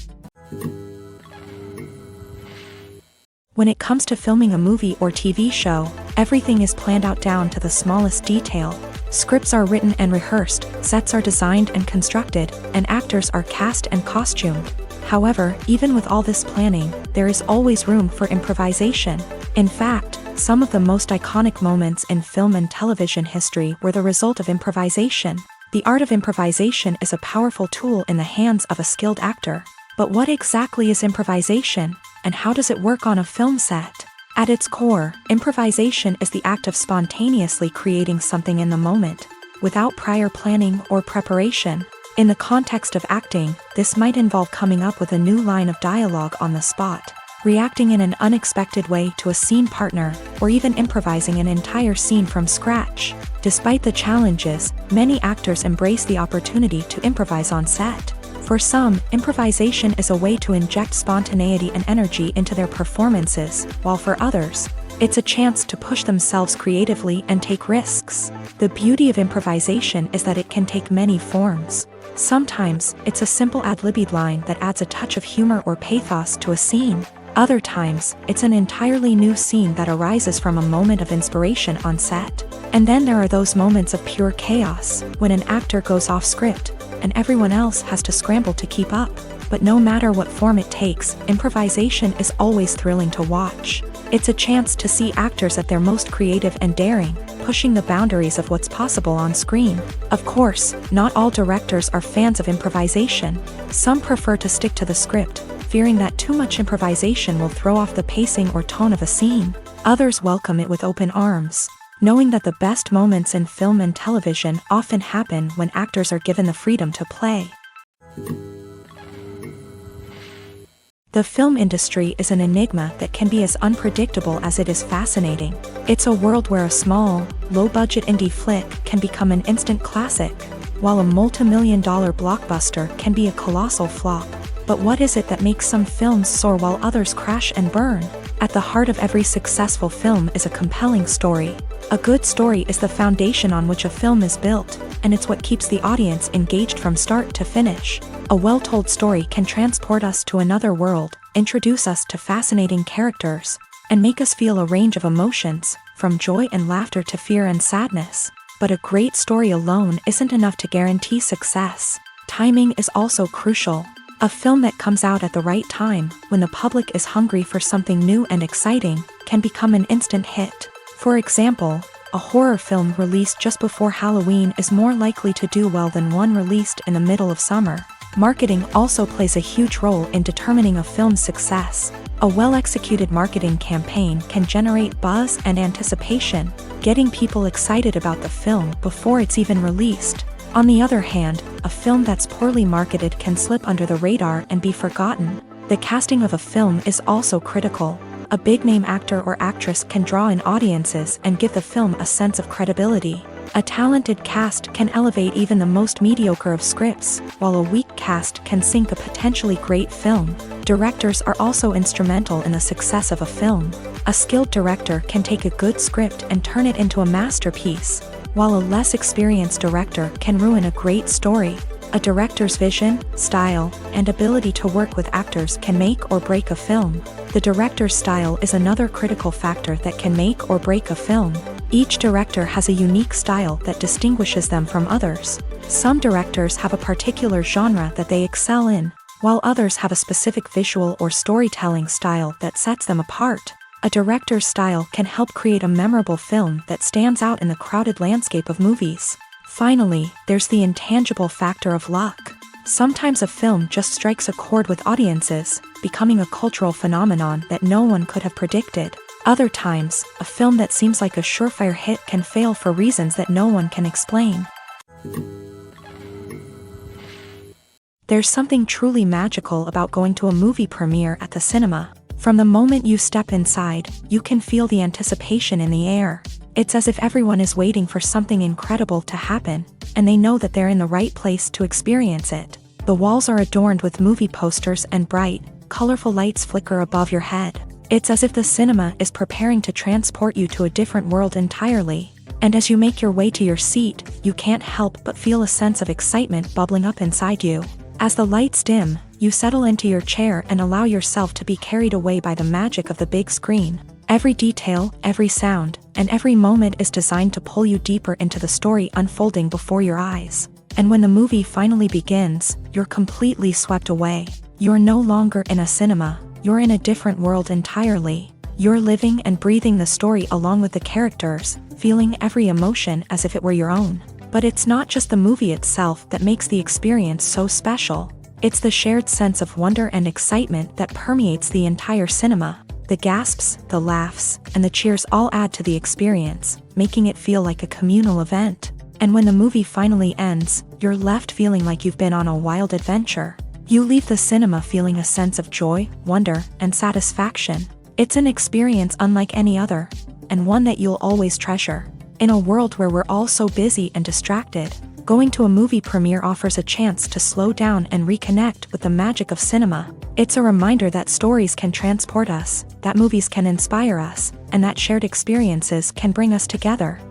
When it comes to filming a movie or TV show, everything is planned out down to the smallest detail. Scripts are written and rehearsed, sets are designed and constructed, and actors are cast and costumed. However, even with all this planning, there is always room for improvisation. In fact, some of the most iconic moments in film and television history were the result of improvisation. The art of improvisation is a powerful tool in the hands of a skilled actor. But what exactly is improvisation, and how does it work on a film set? At its core, improvisation is the act of spontaneously creating something in the moment, without prior planning or preparation. In the context of acting, this might involve coming up with a new line of dialogue on the spot, reacting in an unexpected way to a scene partner, or even improvising an entire scene from scratch. Despite the challenges, many actors embrace the opportunity to improvise on set. For some, improvisation is a way to inject spontaneity and energy into their performances, while for others, it's a chance to push themselves creatively and take risks. The beauty of improvisation is that it can take many forms. Sometimes, it's a simple ad-libbed line that adds a touch of humor or pathos to a scene. Other times, it's an entirely new scene that arises from a moment of inspiration on set. And then there are those moments of pure chaos, when an actor goes off script, and everyone else has to scramble to keep up. But no matter what form it takes, improvisation is always thrilling to watch. It's a chance to see actors at their most creative and daring, pushing the boundaries of what's possible on screen. Of course, not all directors are fans of improvisation. Some prefer to stick to the script, fearing that too much improvisation will throw off the pacing or tone of a scene. Others welcome it with open arms, knowing that the best moments in film and television often happen when actors are given the freedom to play. The film industry is an enigma that can be as unpredictable as it is fascinating. It's a world where a small, low-budget indie flick can become an instant classic, while a multi-million-dollar blockbuster can be a colossal flop. But what is it that makes some films soar while others crash and burn? At the heart of every successful film is a compelling story. A good story is the foundation on which a film is built, and it's what keeps the audience engaged from start to finish. A well-told story can transport us to another world, introduce us to fascinating characters, and make us feel a range of emotions, from joy and laughter to fear and sadness. But a great story alone isn't enough to guarantee success. Timing is also crucial. A film that comes out at the right time, when the public is hungry for something new and exciting, can become an instant hit. For example, a horror film released just before Halloween is more likely to do well than one released in the middle of summer. Marketing also plays a huge role in determining a film's success. A well-executed marketing campaign can generate buzz and anticipation, getting people excited about the film before it's even released. On the other hand, a film that's poorly marketed can slip under the radar and be forgotten. The casting of a film is also critical. A big-name actor or actress can draw in audiences and give the film a sense of credibility. A talented cast can elevate even the most mediocre of scripts, while a weak cast can sink a potentially great film. Directors are also instrumental in the success of a film. A skilled director can take a good script and turn it into a masterpiece, while a less experienced director can ruin a great story. A director's vision, style, and ability to work with actors can make or break a film. The director's style is another critical factor that can make or break a film. Each director has a unique style that distinguishes them from others. Some directors have a particular genre that they excel in, while others have a specific visual or storytelling style that sets them apart. A director's style can help create a memorable film that stands out in the crowded landscape of movies. Finally, there's the intangible factor of luck. Sometimes a film just strikes a chord with audiences, becoming a cultural phenomenon that no one could have predicted. Other times, a film that seems like a surefire hit can fail for reasons that no one can explain. There's something truly magical about going to a movie premiere at the cinema. From the moment you step inside, you can feel the anticipation in the air. It's as if everyone is waiting for something incredible to happen, and they know that they're in the right place to experience it. The walls are adorned with movie posters and bright, colorful lights flicker above your head. It's as if the cinema is preparing to transport you to a different world entirely. And as you make your way to your seat, you can't help but feel a sense of excitement bubbling up inside you. As the lights dim, you settle into your chair and allow yourself to be carried away by the magic of the big screen. Every detail, every sound, and every moment is designed to pull you deeper into the story unfolding before your eyes. And when the movie finally begins, you're completely swept away. You're no longer in a cinema, you're in a different world entirely. You're living and breathing the story along with the characters, feeling every emotion as if it were your own. But it's not just the movie itself that makes the experience so special. It's the shared sense of wonder and excitement that permeates the entire cinema. The gasps, the laughs, and the cheers all add to the experience, making it feel like a communal event. And when the movie finally ends, you're left feeling like you've been on a wild adventure. You leave the cinema feeling a sense of joy, wonder, and satisfaction. It's an experience unlike any other, and one that you'll always treasure. In a world where we're all so busy and distracted, going to a movie premiere offers a chance to slow down and reconnect with the magic of cinema. It's a reminder that stories can transport us, that movies can inspire us, and that shared experiences can bring us together.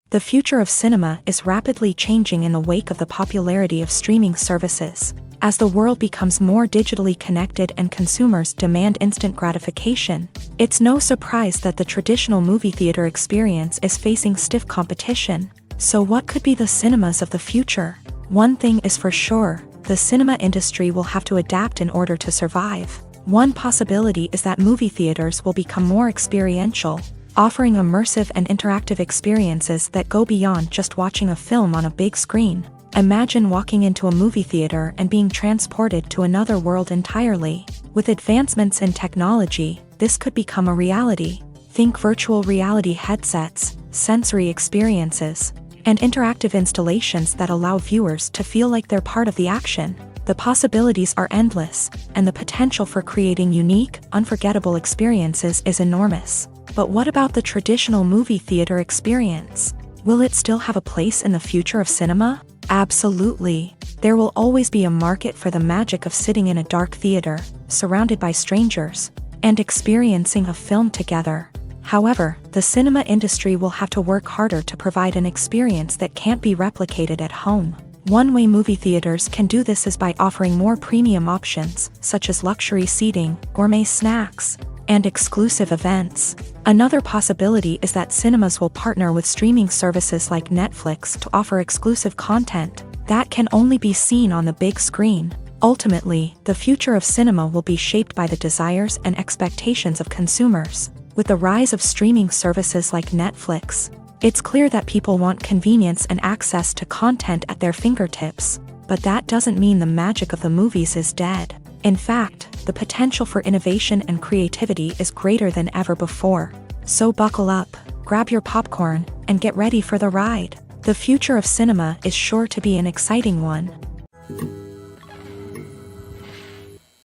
The future of cinema is rapidly changing in the wake of the popularity of streaming services. As the world becomes more digitally connected and consumers demand instant gratification, it's no surprise that the traditional movie theater experience is facing stiff competition. So what could be the cinemas of the future? One thing is for sure, the cinema industry will have to adapt in order to survive. One possibility is that movie theaters will become more experiential, offering immersive and interactive experiences that go beyond just watching a film on a big screen. Imagine walking into a movie theater and being transported to another world entirely. With advancements in technology, this could become a reality. Think virtual reality headsets, sensory experiences, and interactive installations that allow viewers to feel like they're part of the action. The possibilities are endless, and the potential for creating unique, unforgettable experiences is enormous. But what about the traditional movie theater experience? Will it still have a place in the future of cinema? Absolutely. There will always be a market for the magic of sitting in a dark theater, surrounded by strangers, and experiencing a film together. However, the cinema industry will have to work harder to provide an experience that can't be replicated at home. One way movie theaters can do this is by offering more premium options, such as luxury seating, gourmet snacks, and exclusive events. Another possibility is that cinemas will partner with streaming services like Netflix to offer exclusive content that can only be seen on the big screen. Ultimately, the future of cinema will be shaped by the desires and expectations of consumers. With the rise of streaming services like Netflix, it's clear that people want convenience and access to content at their fingertips. But that doesn't mean the magic of the movies is dead. In fact, the potential for innovation and creativity is greater than ever before. So buckle up, grab your popcorn, and get ready for the ride. The future of cinema is sure to be an exciting one.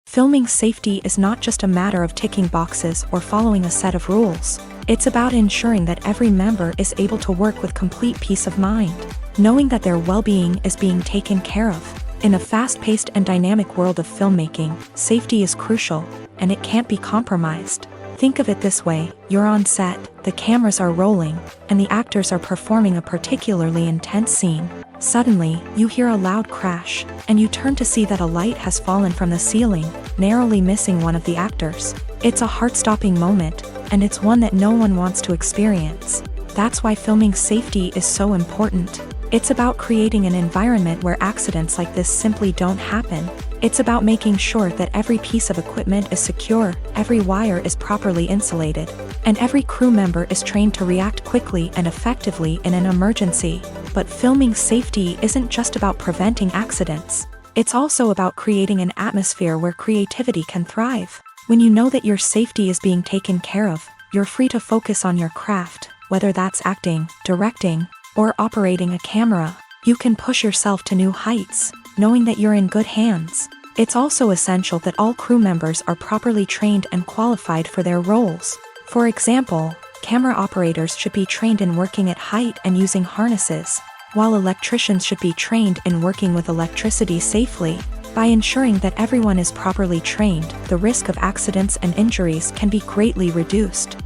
Filming safety is not just a matter of ticking boxes or following a set of rules. It's about ensuring that every member is able to work with complete peace of mind, knowing that their well-being is being taken care of. In a fast-paced and dynamic world of filmmaking, safety is crucial, and it can't be compromised. Think of it this way: you're on set, the cameras are rolling, and the actors are performing a particularly intense scene. Suddenly, you hear a loud crash, and you turn to see that a light has fallen from the ceiling, narrowly missing one of the actors. It's a heart-stopping moment, and it's one that no one wants to experience. That's why filming safety is so important. It's about creating an environment where accidents like this simply don't happen. It's about making sure that every piece of equipment is secure, every wire is properly insulated, and every crew member is trained to react quickly and effectively in an emergency. But filming safety isn't just about preventing accidents. It's also about creating an atmosphere where creativity can thrive. When you know that your safety is being taken care of, you're free to focus on your craft, whether that's acting, directing, or operating a camera. You can push yourself to new heights, knowing that you're in good hands. It's also essential that all crew members are properly trained and qualified for their roles. For example, camera operators should be trained in working at height and using harnesses, while electricians should be trained in working with electricity safely. By ensuring that everyone is properly trained, the risk of accidents and injuries can be greatly reduced.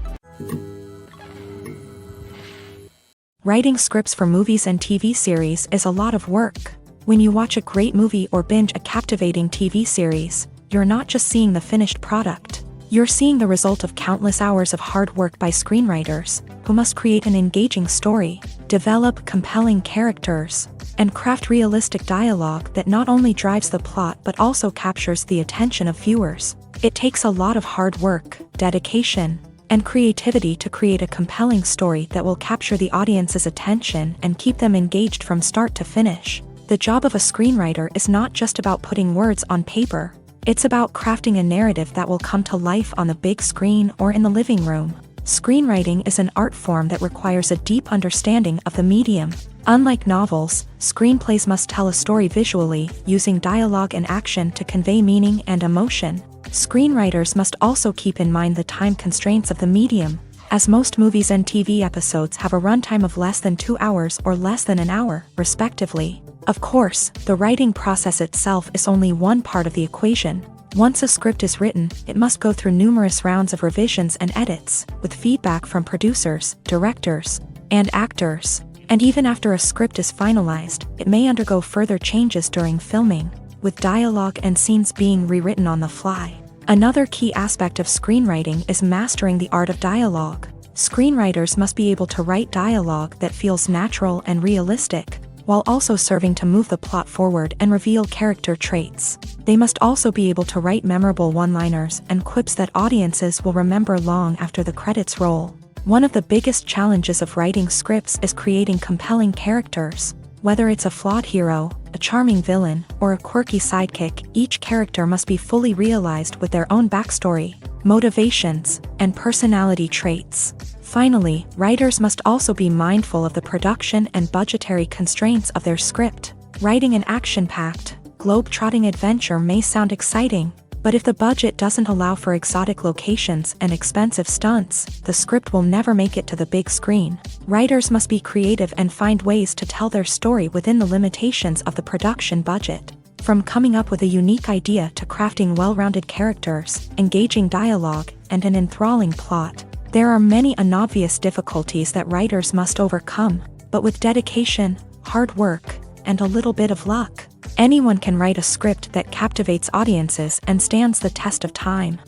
Writing scripts for movies and TV series is a lot of work. When you watch a great movie or binge a captivating TV series, you're not just seeing the finished product. You're seeing the result of countless hours of hard work by screenwriters, who must create an engaging story, develop compelling characters, and craft realistic dialogue that not only drives the plot but also captures the attention of viewers. It takes a lot of hard work, dedication, and creativity to create a compelling story that will capture the audience's attention and keep them engaged from start to finish. The job of a screenwriter is not just about putting words on paper. It's about crafting a narrative that will come to life on the big screen or in the living room. Screenwriting is an art form that requires a deep understanding of the medium. Unlike novels, screenplays must tell a story visually, using dialogue and action to convey meaning and emotion. Screenwriters must also keep in mind the time constraints of the medium, as most movies and TV episodes have a runtime of less than 2 hours or less than an hour, respectively. Of course, the writing process itself is only one part of the equation. Once a script is written, it must go through numerous rounds of revisions and edits, with feedback from producers, directors, and actors. And even after a script is finalized, it may undergo further changes during filming, with dialogue and scenes being rewritten on the fly. Another key aspect of screenwriting is mastering the art of dialogue. Screenwriters must be able to write dialogue that feels natural and realistic, while also serving to move the plot forward and reveal character traits. They must also be able to write memorable one-liners and quips that audiences will remember long after the credits roll. One of the biggest challenges of writing scripts is creating compelling characters. Whether it's a flawed hero, a charming villain, or a quirky sidekick, each character must be fully realized with their own backstory, motivations, and personality traits. Finally, writers must also be mindful of the production and budgetary constraints of their script. Writing an action-packed, globe-trotting adventure may sound exciting, but if the budget doesn't allow for exotic locations and expensive stunts, the script will never make it to the big screen. Writers must be creative and find ways to tell their story within the limitations of the production budget. From coming up with a unique idea to crafting well-rounded characters, engaging dialogue, and an enthralling plot, there are many unobvious difficulties that writers must overcome, but with dedication, hard work, and a little bit of luck, anyone can write a script that captivates audiences and stands the test of time.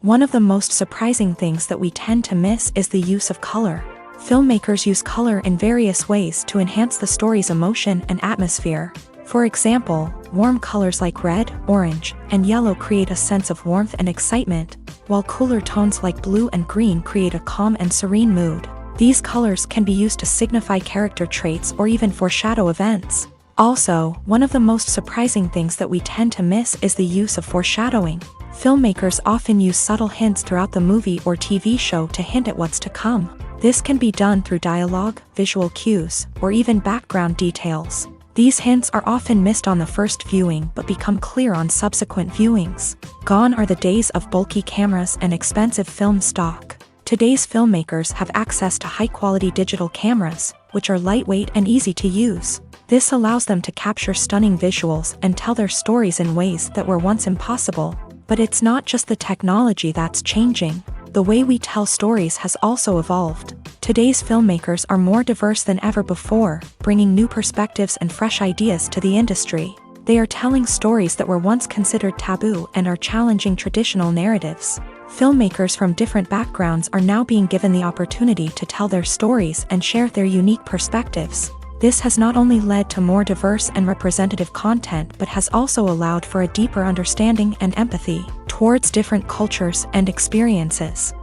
One of the most surprising things that we tend to miss is the use of color. Filmmakers use color in various ways to enhance the story's emotion and atmosphere. For example, warm colors like red, orange, and yellow create a sense of warmth and excitement, while cooler tones like blue and green create a calm and serene mood. These colors can be used to signify character traits or even foreshadow events. Also, one of the most surprising things that we tend to miss is the use of foreshadowing. Filmmakers often use subtle hints throughout the movie or TV show to hint at what's to come. This can be done through dialogue, visual cues, or even background details. These hints are often missed on the first viewing but become clear on subsequent viewings. Gone are the days of bulky cameras and expensive film stock. Today's filmmakers have access to high-quality digital cameras, which are lightweight and easy to use. This allows them to capture stunning visuals and tell their stories in ways that were once impossible. But it's not just the technology that's changing. The way we tell stories has also evolved. Today's filmmakers are more diverse than ever before, bringing new perspectives and fresh ideas to the industry. They are telling stories that were once considered taboo and are challenging traditional narratives. Filmmakers from different backgrounds are now being given the opportunity to tell their stories and share their unique perspectives. This has not only led to more diverse and representative content but has also allowed for a deeper understanding and empathy towards different cultures and experiences.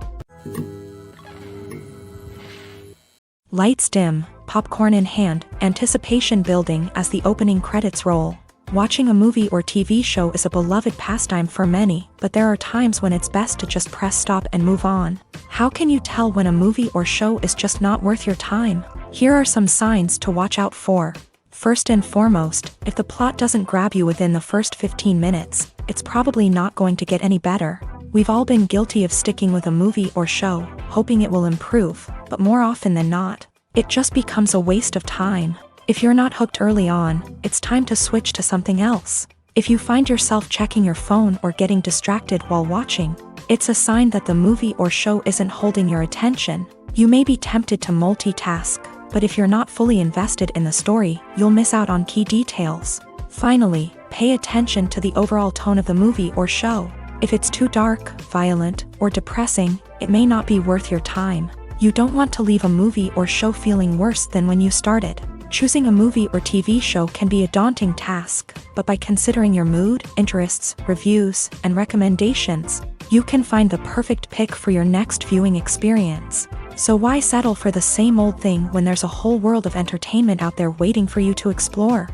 Lights dim, popcorn in hand, anticipation building as the opening credits roll. Watching a movie or TV show is a beloved pastime for many, but there are times when it's best to just press stop and move on. How can you tell when a movie or show is just not worth your time? Here are some signs to watch out for. First and foremost, if the plot doesn't grab you within the first 15 minutes, it's probably not going to get any better. We've all been guilty of sticking with a movie or show, hoping it will improve, but more often than not, it just becomes a waste of time. If you're not hooked early on, it's time to switch to something else. If you find yourself checking your phone or getting distracted while watching, it's a sign that the movie or show isn't holding your attention. You may be tempted to multitask, but if you're not fully invested in the story, you'll miss out on key details. Finally, pay attention to the overall tone of the movie or show. If it's too dark, violent, or depressing, it may not be worth your time. You don't want to leave a movie or show feeling worse than when you started. Choosing a movie or TV show can be a daunting task, but by considering your mood, interests, reviews, and recommendations, you can find the perfect pick for your next viewing experience. So why settle for the same old thing when there's a whole world of entertainment out there waiting for you to explore?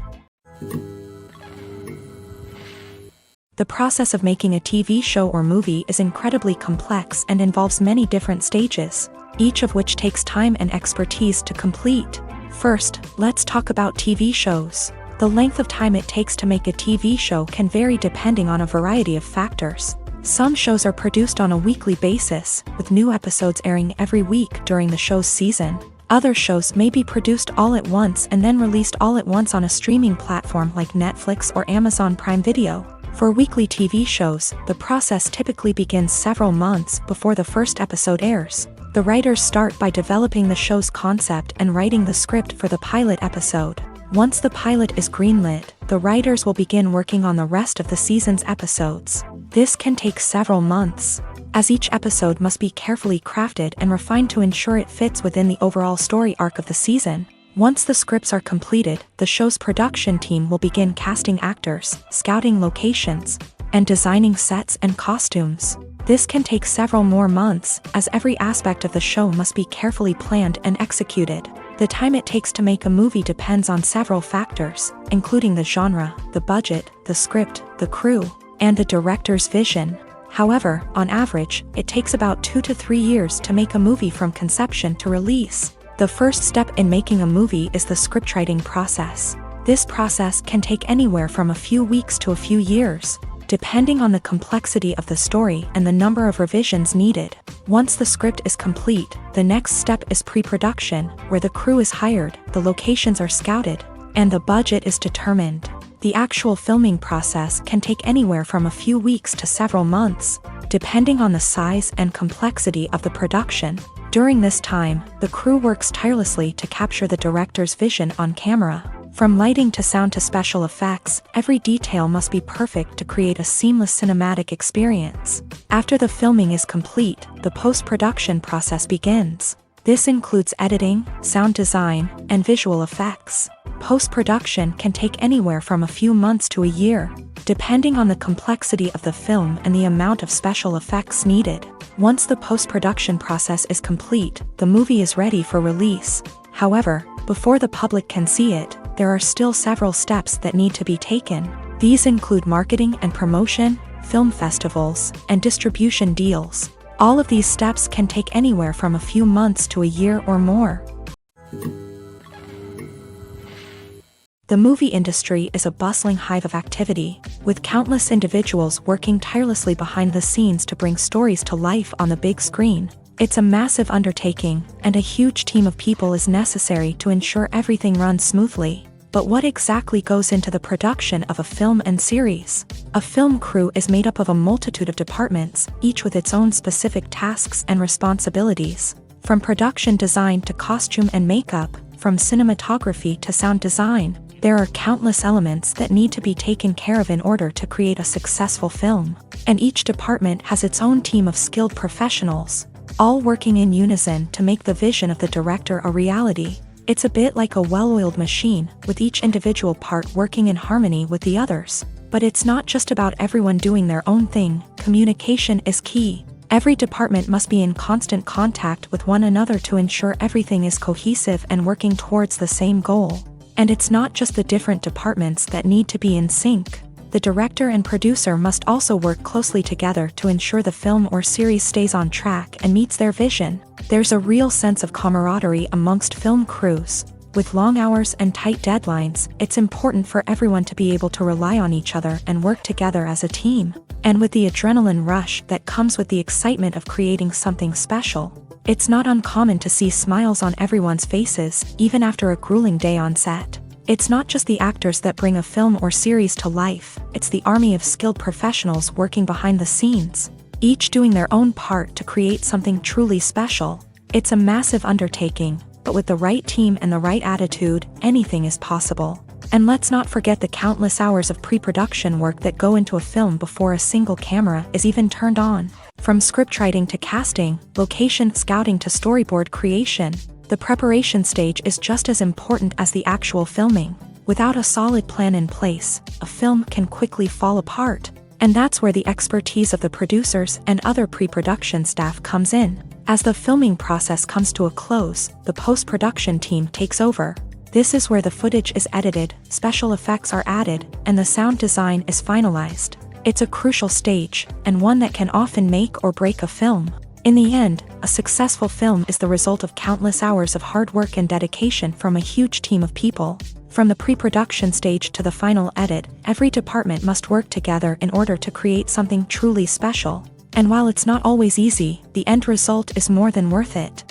The process of making a TV show or movie is incredibly complex and involves many different stages, each of which takes time and expertise to complete. First, let's talk about TV shows. The length of time it takes to make a TV show can vary depending on a variety of factors. Some shows are produced on a weekly basis, with new episodes airing every week during the show's season. Other shows may be produced all at once and then released all at once on a streaming platform like Netflix or Amazon Prime Video. For weekly TV shows, the process typically begins several months before the first episode airs. The writers start by developing the show's concept and writing the script for the pilot episode. Once the pilot is greenlit, the writers will begin working on the rest of the season's episodes. This can take several months, as each episode must be carefully crafted and refined to ensure it fits within the overall story arc of the season. Once the scripts are completed, the show's production team will begin casting actors, scouting locations, and designing sets and costumes. This can take several more months, as every aspect of the show must be carefully planned and executed. The time it takes to make a movie depends on several factors, including the genre, the budget, the script, the crew, and the director's vision. However, on average, it takes about 2 to 3 years to make a movie from conception to release. The first step in making a movie is the scriptwriting process. This process can take anywhere from a few weeks to a few years, depending on the complexity of the story and the number of revisions needed. Once the script is complete, the next step is pre-production, where the crew is hired, the locations are scouted, and the budget is determined. The actual filming process can take anywhere from a few weeks to several months, depending on the size and complexity of the production. During this time, the crew works tirelessly to capture the director's vision on camera. From lighting to sound to special effects, every detail must be perfect to create a seamless cinematic experience. After the filming is complete, the post-production process begins. This includes editing, sound design, and visual effects. Post-production can take anywhere from a few months to a year, depending on the complexity of the film and the amount of special effects needed. Once the post-production process is complete, the movie is ready for release. However, before the public can see it, there are still several steps that need to be taken. These include marketing and promotion, film festivals, and distribution deals. All of these steps can take anywhere from a few months to a year or more. The movie industry is a bustling hive of activity, with countless individuals working tirelessly behind the scenes to bring stories to life on the big screen. It's a massive undertaking, and a huge team of people is necessary to ensure everything runs smoothly. But what exactly goes into the production of a film and series? A film crew is made up of a multitude of departments, each with its own specific tasks and responsibilities. From production design to costume and makeup, from cinematography to sound design, there are countless elements that need to be taken care of in order to create a successful film. And each department has its own team of skilled professionals, all working in unison to make the vision of the director a reality. It's a bit like a well-oiled machine, with each individual part working in harmony with the others. But it's not just about everyone doing their own thing. Communication is key. Every department must be in constant contact with one another to ensure everything is cohesive and working towards the same goal. And it's not just the different departments that need to be in sync. The director and producer must also work closely together to ensure the film or series stays on track and meets their vision. There's a real sense of camaraderie amongst film crews. With long hours and tight deadlines, it's important for everyone to be able to rely on each other and work together as a team. And with the adrenaline rush that comes with the excitement of creating something special, it's not uncommon to see smiles on everyone's faces, even after a grueling day on set. It's not just the actors that bring a film or series to life, it's the army of skilled professionals working behind the scenes, each doing their own part to create something truly special. It's a massive undertaking, but with the right team and the right attitude, anything is possible. And let's not forget the countless hours of pre-production work that go into a film before a single camera is even turned on. From scriptwriting to casting, location scouting to storyboard creation, the preparation stage is just as important as the actual filming. Without a solid plan in place, a film can quickly fall apart. And that's where the expertise of the producers and other pre-production staff comes in. As the filming process comes to a close, the post-production team takes over. This is where the footage is edited, special effects are added, and the sound design is finalized. It's a crucial stage, and one that can often make or break a film. In the end, a successful film is the result of countless hours of hard work and dedication from a huge team of people. From the pre-production stage to the final edit, every department must work together in order to create something truly special. And while it's not always easy, the end result is more than worth it.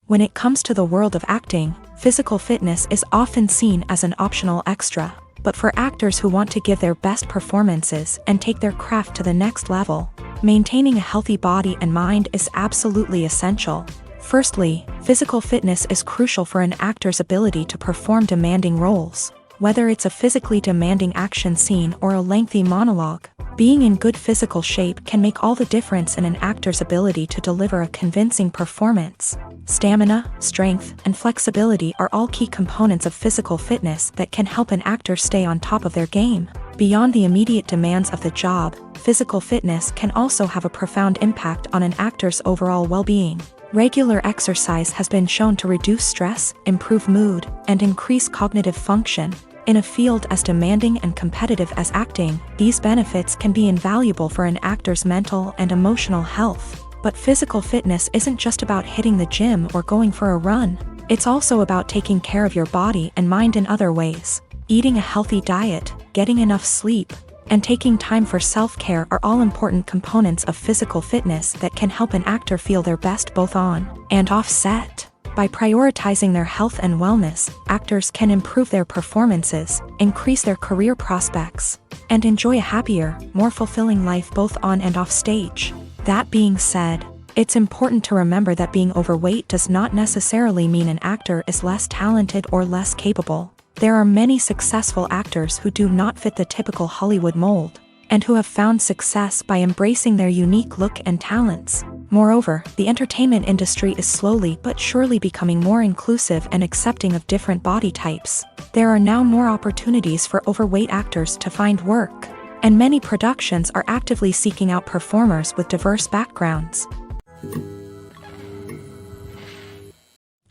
When it comes to the world of acting, physical fitness is often seen as an optional extra. But for actors who want to give their best performances and take their craft to the next level, maintaining a healthy body and mind is absolutely essential. Firstly, physical fitness is crucial for an actor's ability to perform demanding roles. Whether it's a physically demanding action scene or a lengthy monologue, being in good physical shape can make all the difference in an actor's ability to deliver a convincing performance. Stamina, strength, and flexibility are all key components of physical fitness that can help an actor stay on top of their game. Beyond the immediate demands of the job, physical fitness can also have a profound impact on an actor's overall well-being. Regular exercise has been shown to reduce stress, improve mood, and increase cognitive function. In a field as demanding and competitive as acting, these benefits can be invaluable for an actor's mental and emotional health. But physical fitness isn't just about hitting the gym or going for a run. It's also about taking care of your body and mind in other ways. Eating a healthy diet, getting enough sleep, and taking time for self-care are all important components of physical fitness that can help an actor feel their best both on and off set. By prioritizing their health and wellness, actors can improve their performances, increase their career prospects, and enjoy a happier, more fulfilling life both on and off stage. That being said, it's important to remember that being overweight does not necessarily mean an actor is less talented or less capable. There are many successful actors who do not fit the typical Hollywood mold, and who have found success by embracing their unique look and talents. Moreover, the entertainment industry is slowly but surely becoming more inclusive and accepting of different body types. There are now more opportunities for overweight actors to find work, and many productions are actively seeking out performers with diverse backgrounds.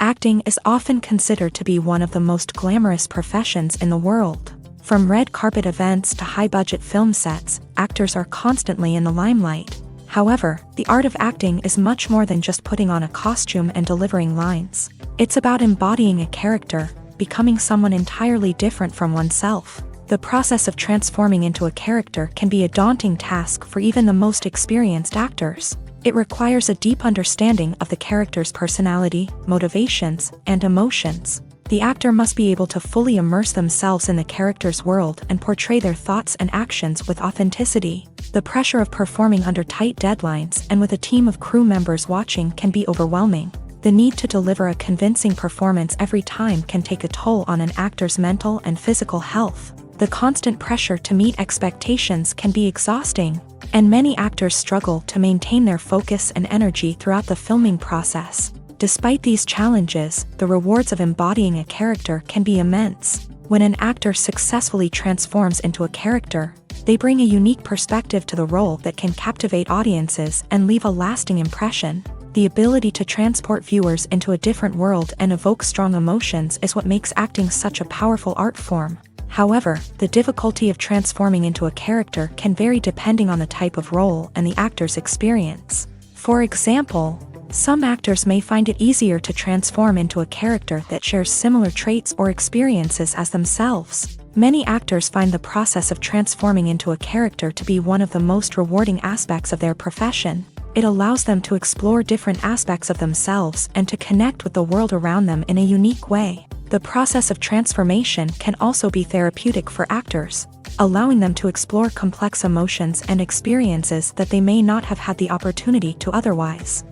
Acting is often considered to be one of the most glamorous professions in the world. From red carpet events to high-budget film sets, actors are constantly in the limelight. However, the art of acting is much more than just putting on a costume and delivering lines. It's about embodying a character, becoming someone entirely different from oneself. The process of transforming into a character can be a daunting task for even the most experienced actors. It requires a deep understanding of the character's personality, motivations, and emotions. The actor must be able to fully immerse themselves in the character's world and portray their thoughts and actions with authenticity. The pressure of performing under tight deadlines and with a team of crew members watching can be overwhelming. The need to deliver a convincing performance every time can take a toll on an actor's mental and physical health. The constant pressure to meet expectations can be exhausting, and many actors struggle to maintain their focus and energy throughout the filming process. Despite these challenges, the rewards of embodying a character can be immense. When an actor successfully transforms into a character, they bring a unique perspective to the role that can captivate audiences and leave a lasting impression. The ability to transport viewers into a different world and evoke strong emotions is what makes acting such a powerful art form. However, the difficulty of transforming into a character can vary depending on the type of role and the actor's experience. For example, some actors may find it easier to transform into a character that shares similar traits or experiences as themselves. Many actors find the process of transforming into a character to be one of the most rewarding aspects of their profession. It allows them to explore different aspects of themselves and to connect with the world around them in a unique way. The process of transformation can also be therapeutic for actors, allowing them to explore complex emotions and experiences that they may not have had the opportunity to otherwise.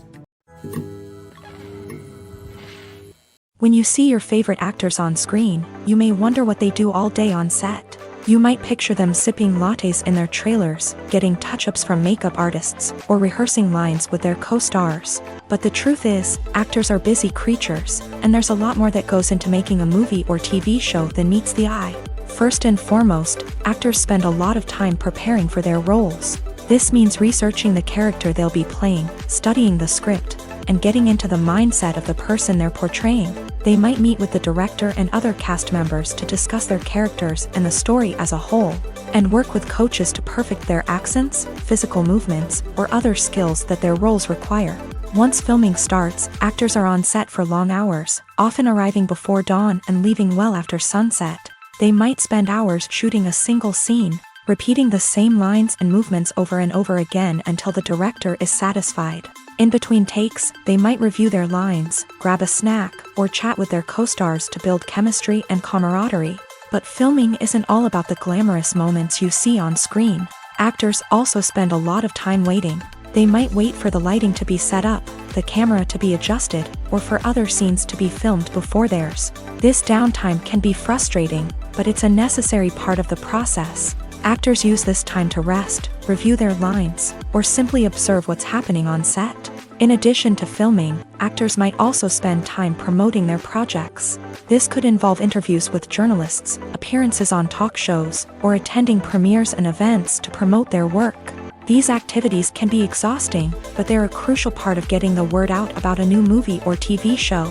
When you see your favorite actors on screen, you may wonder what they do all day on set. You might picture them sipping lattes in their trailers, getting touch-ups from makeup artists, or rehearsing lines with their co-stars. But the truth is, actors are busy creatures, and there's a lot more that goes into making a movie or TV show than meets the eye. First and foremost, actors spend a lot of time preparing for their roles. This means researching the character they'll be playing, studying the script, and getting into the mindset of the person they're portraying. They might meet with the director and other cast members to discuss their characters and the story as a whole, and work with coaches to perfect their accents, physical movements, or other skills that their roles require. Once filming starts, actors are on set for long hours, often arriving before dawn and leaving well after sunset. They might spend hours shooting a single scene, repeating the same lines and movements over and over again until the director is satisfied. In between takes, they might review their lines, grab a snack, or chat with their co-stars to build chemistry and camaraderie. But filming isn't all about the glamorous moments you see on screen. Actors also spend a lot of time waiting. They might wait for the lighting to be set up, the camera to be adjusted, or for other scenes to be filmed before theirs. This downtime can be frustrating, but it's a necessary part of the process. Actors use this time to rest, review their lines, or simply observe what's happening on set. In addition to filming, actors might also spend time promoting their projects. This could involve interviews with journalists, appearances on talk shows, or attending premieres and events to promote their work. These activities can be exhausting, but they're a crucial part of getting the word out about a new movie or TV show.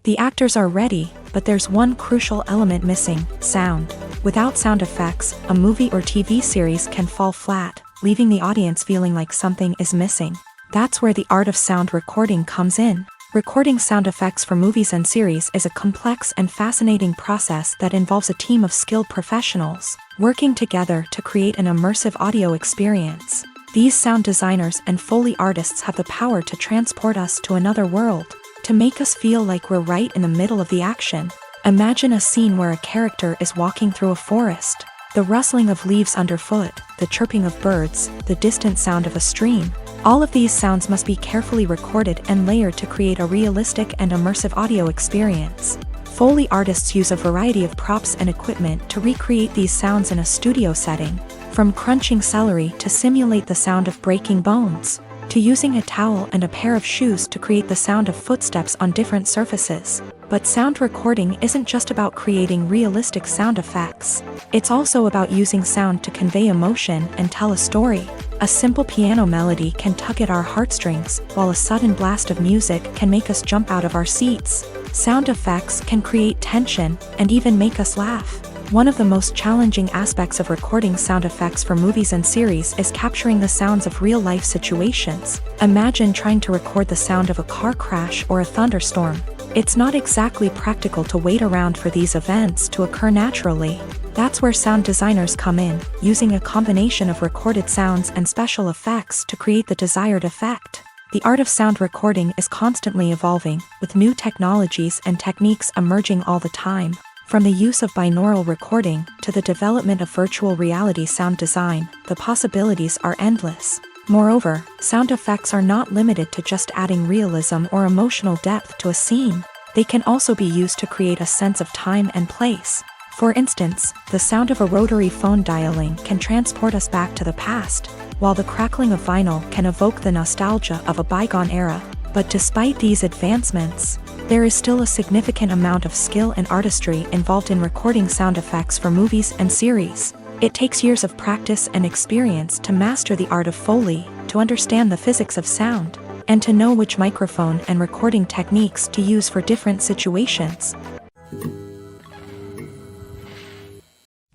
The actors are ready, but there's one crucial element missing: sound. Without sound effects, a movie or TV series can fall flat, leaving the audience feeling like something is missing. That's where the art of sound recording comes in. Recording sound effects for movies and series is a complex and fascinating process that involves a team of skilled professionals working together to create an immersive audio experience. These sound designers and Foley artists have the power to transport us to another world, to make us feel like we're right in the middle of the action. Imagine a scene where a character is walking through a forest. The rustling of leaves underfoot, the chirping of birds, the distant sound of a stream. All of these sounds must be carefully recorded and layered to create a realistic and immersive audio experience. Foley artists use a variety of props and equipment to recreate these sounds in a studio setting, from crunching celery to simulate the sound of breaking bones, to using a towel and a pair of shoes to create the sound of footsteps on different surfaces. But sound recording isn't just about creating realistic sound effects. It's also about using sound to convey emotion and tell a story. A simple piano melody can tug at our heartstrings, while a sudden blast of music can make us jump out of our seats. Sound effects can create tension and even make us laugh. One of the most challenging aspects of recording sound effects for movies and series is capturing the sounds of real-life situations. Imagine trying to record the sound of a car crash or a thunderstorm. It's not exactly practical to wait around for these events to occur naturally. That's where sound designers come in, using a combination of recorded sounds and special effects to create the desired effect. The art of sound recording is constantly evolving, with new technologies and techniques emerging all the time. From the use of binaural recording to the development of virtual reality sound design, the possibilities are endless. Moreover, sound effects are not limited to just adding realism or emotional depth to a scene. They can also be used to create a sense of time and place. For instance, the sound of a rotary phone dialing can transport us back to the past, while the crackling of vinyl can evoke the nostalgia of a bygone era. But despite these advancements, there is still a significant amount of skill and artistry involved in recording sound effects for movies and series. It takes years of practice and experience to master the art of Foley, to understand the physics of sound, and to know which microphone and recording techniques to use for different situations.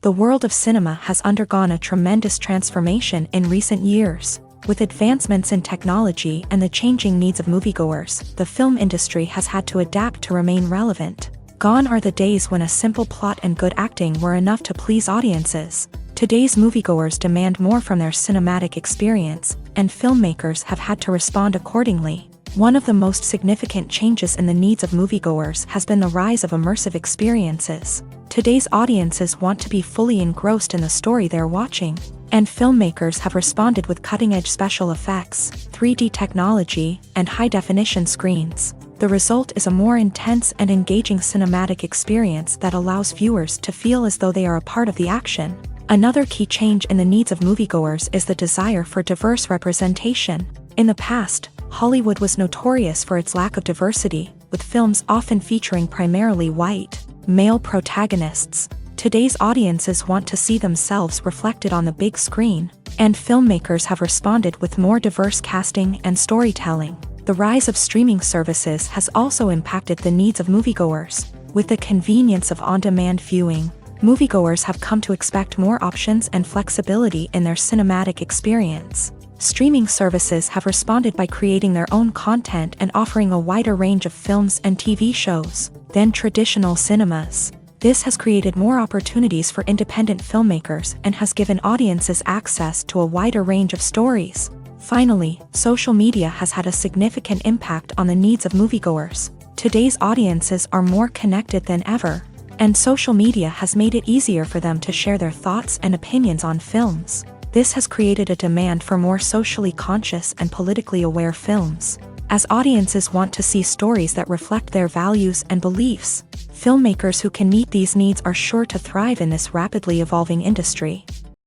The world of cinema has undergone a tremendous transformation in recent years. With advancements in technology and the changing needs of moviegoers, the film industry has had to adapt to remain relevant. Gone are the days when a simple plot and good acting were enough to please audiences. Today's moviegoers demand more from their cinematic experience, and filmmakers have had to respond accordingly. One of the most significant changes in the needs of moviegoers has been the rise of immersive experiences. Today's audiences want to be fully engrossed in the story they're watching, and filmmakers have responded with cutting-edge special effects, 3D technology, and high-definition screens. The result is a more intense and engaging cinematic experience that allows viewers to feel as though they are a part of the action. Another key change in the needs of moviegoers is the desire for diverse representation. In the past, Hollywood was notorious for its lack of diversity, with films often featuring primarily white, male protagonists. Today's audiences want to see themselves reflected on the big screen, and filmmakers have responded with more diverse casting and storytelling. The rise of streaming services has also impacted the needs of moviegoers. With the convenience of on-demand viewing, moviegoers have come to expect more options and flexibility in their cinematic experience. Streaming services have responded by creating their own content and offering a wider range of films and TV shows than traditional cinemas. This has created more opportunities for independent filmmakers and has given audiences access to a wider range of stories. Finally, social media has had a significant impact on the needs of moviegoers. Today's audiences are more connected than ever, and social media has made it easier for them to share their thoughts and opinions on films. This has created a demand for more socially conscious and politically aware films. As audiences want to see stories that reflect their values and beliefs, filmmakers who can meet these needs are sure to thrive in this rapidly evolving industry.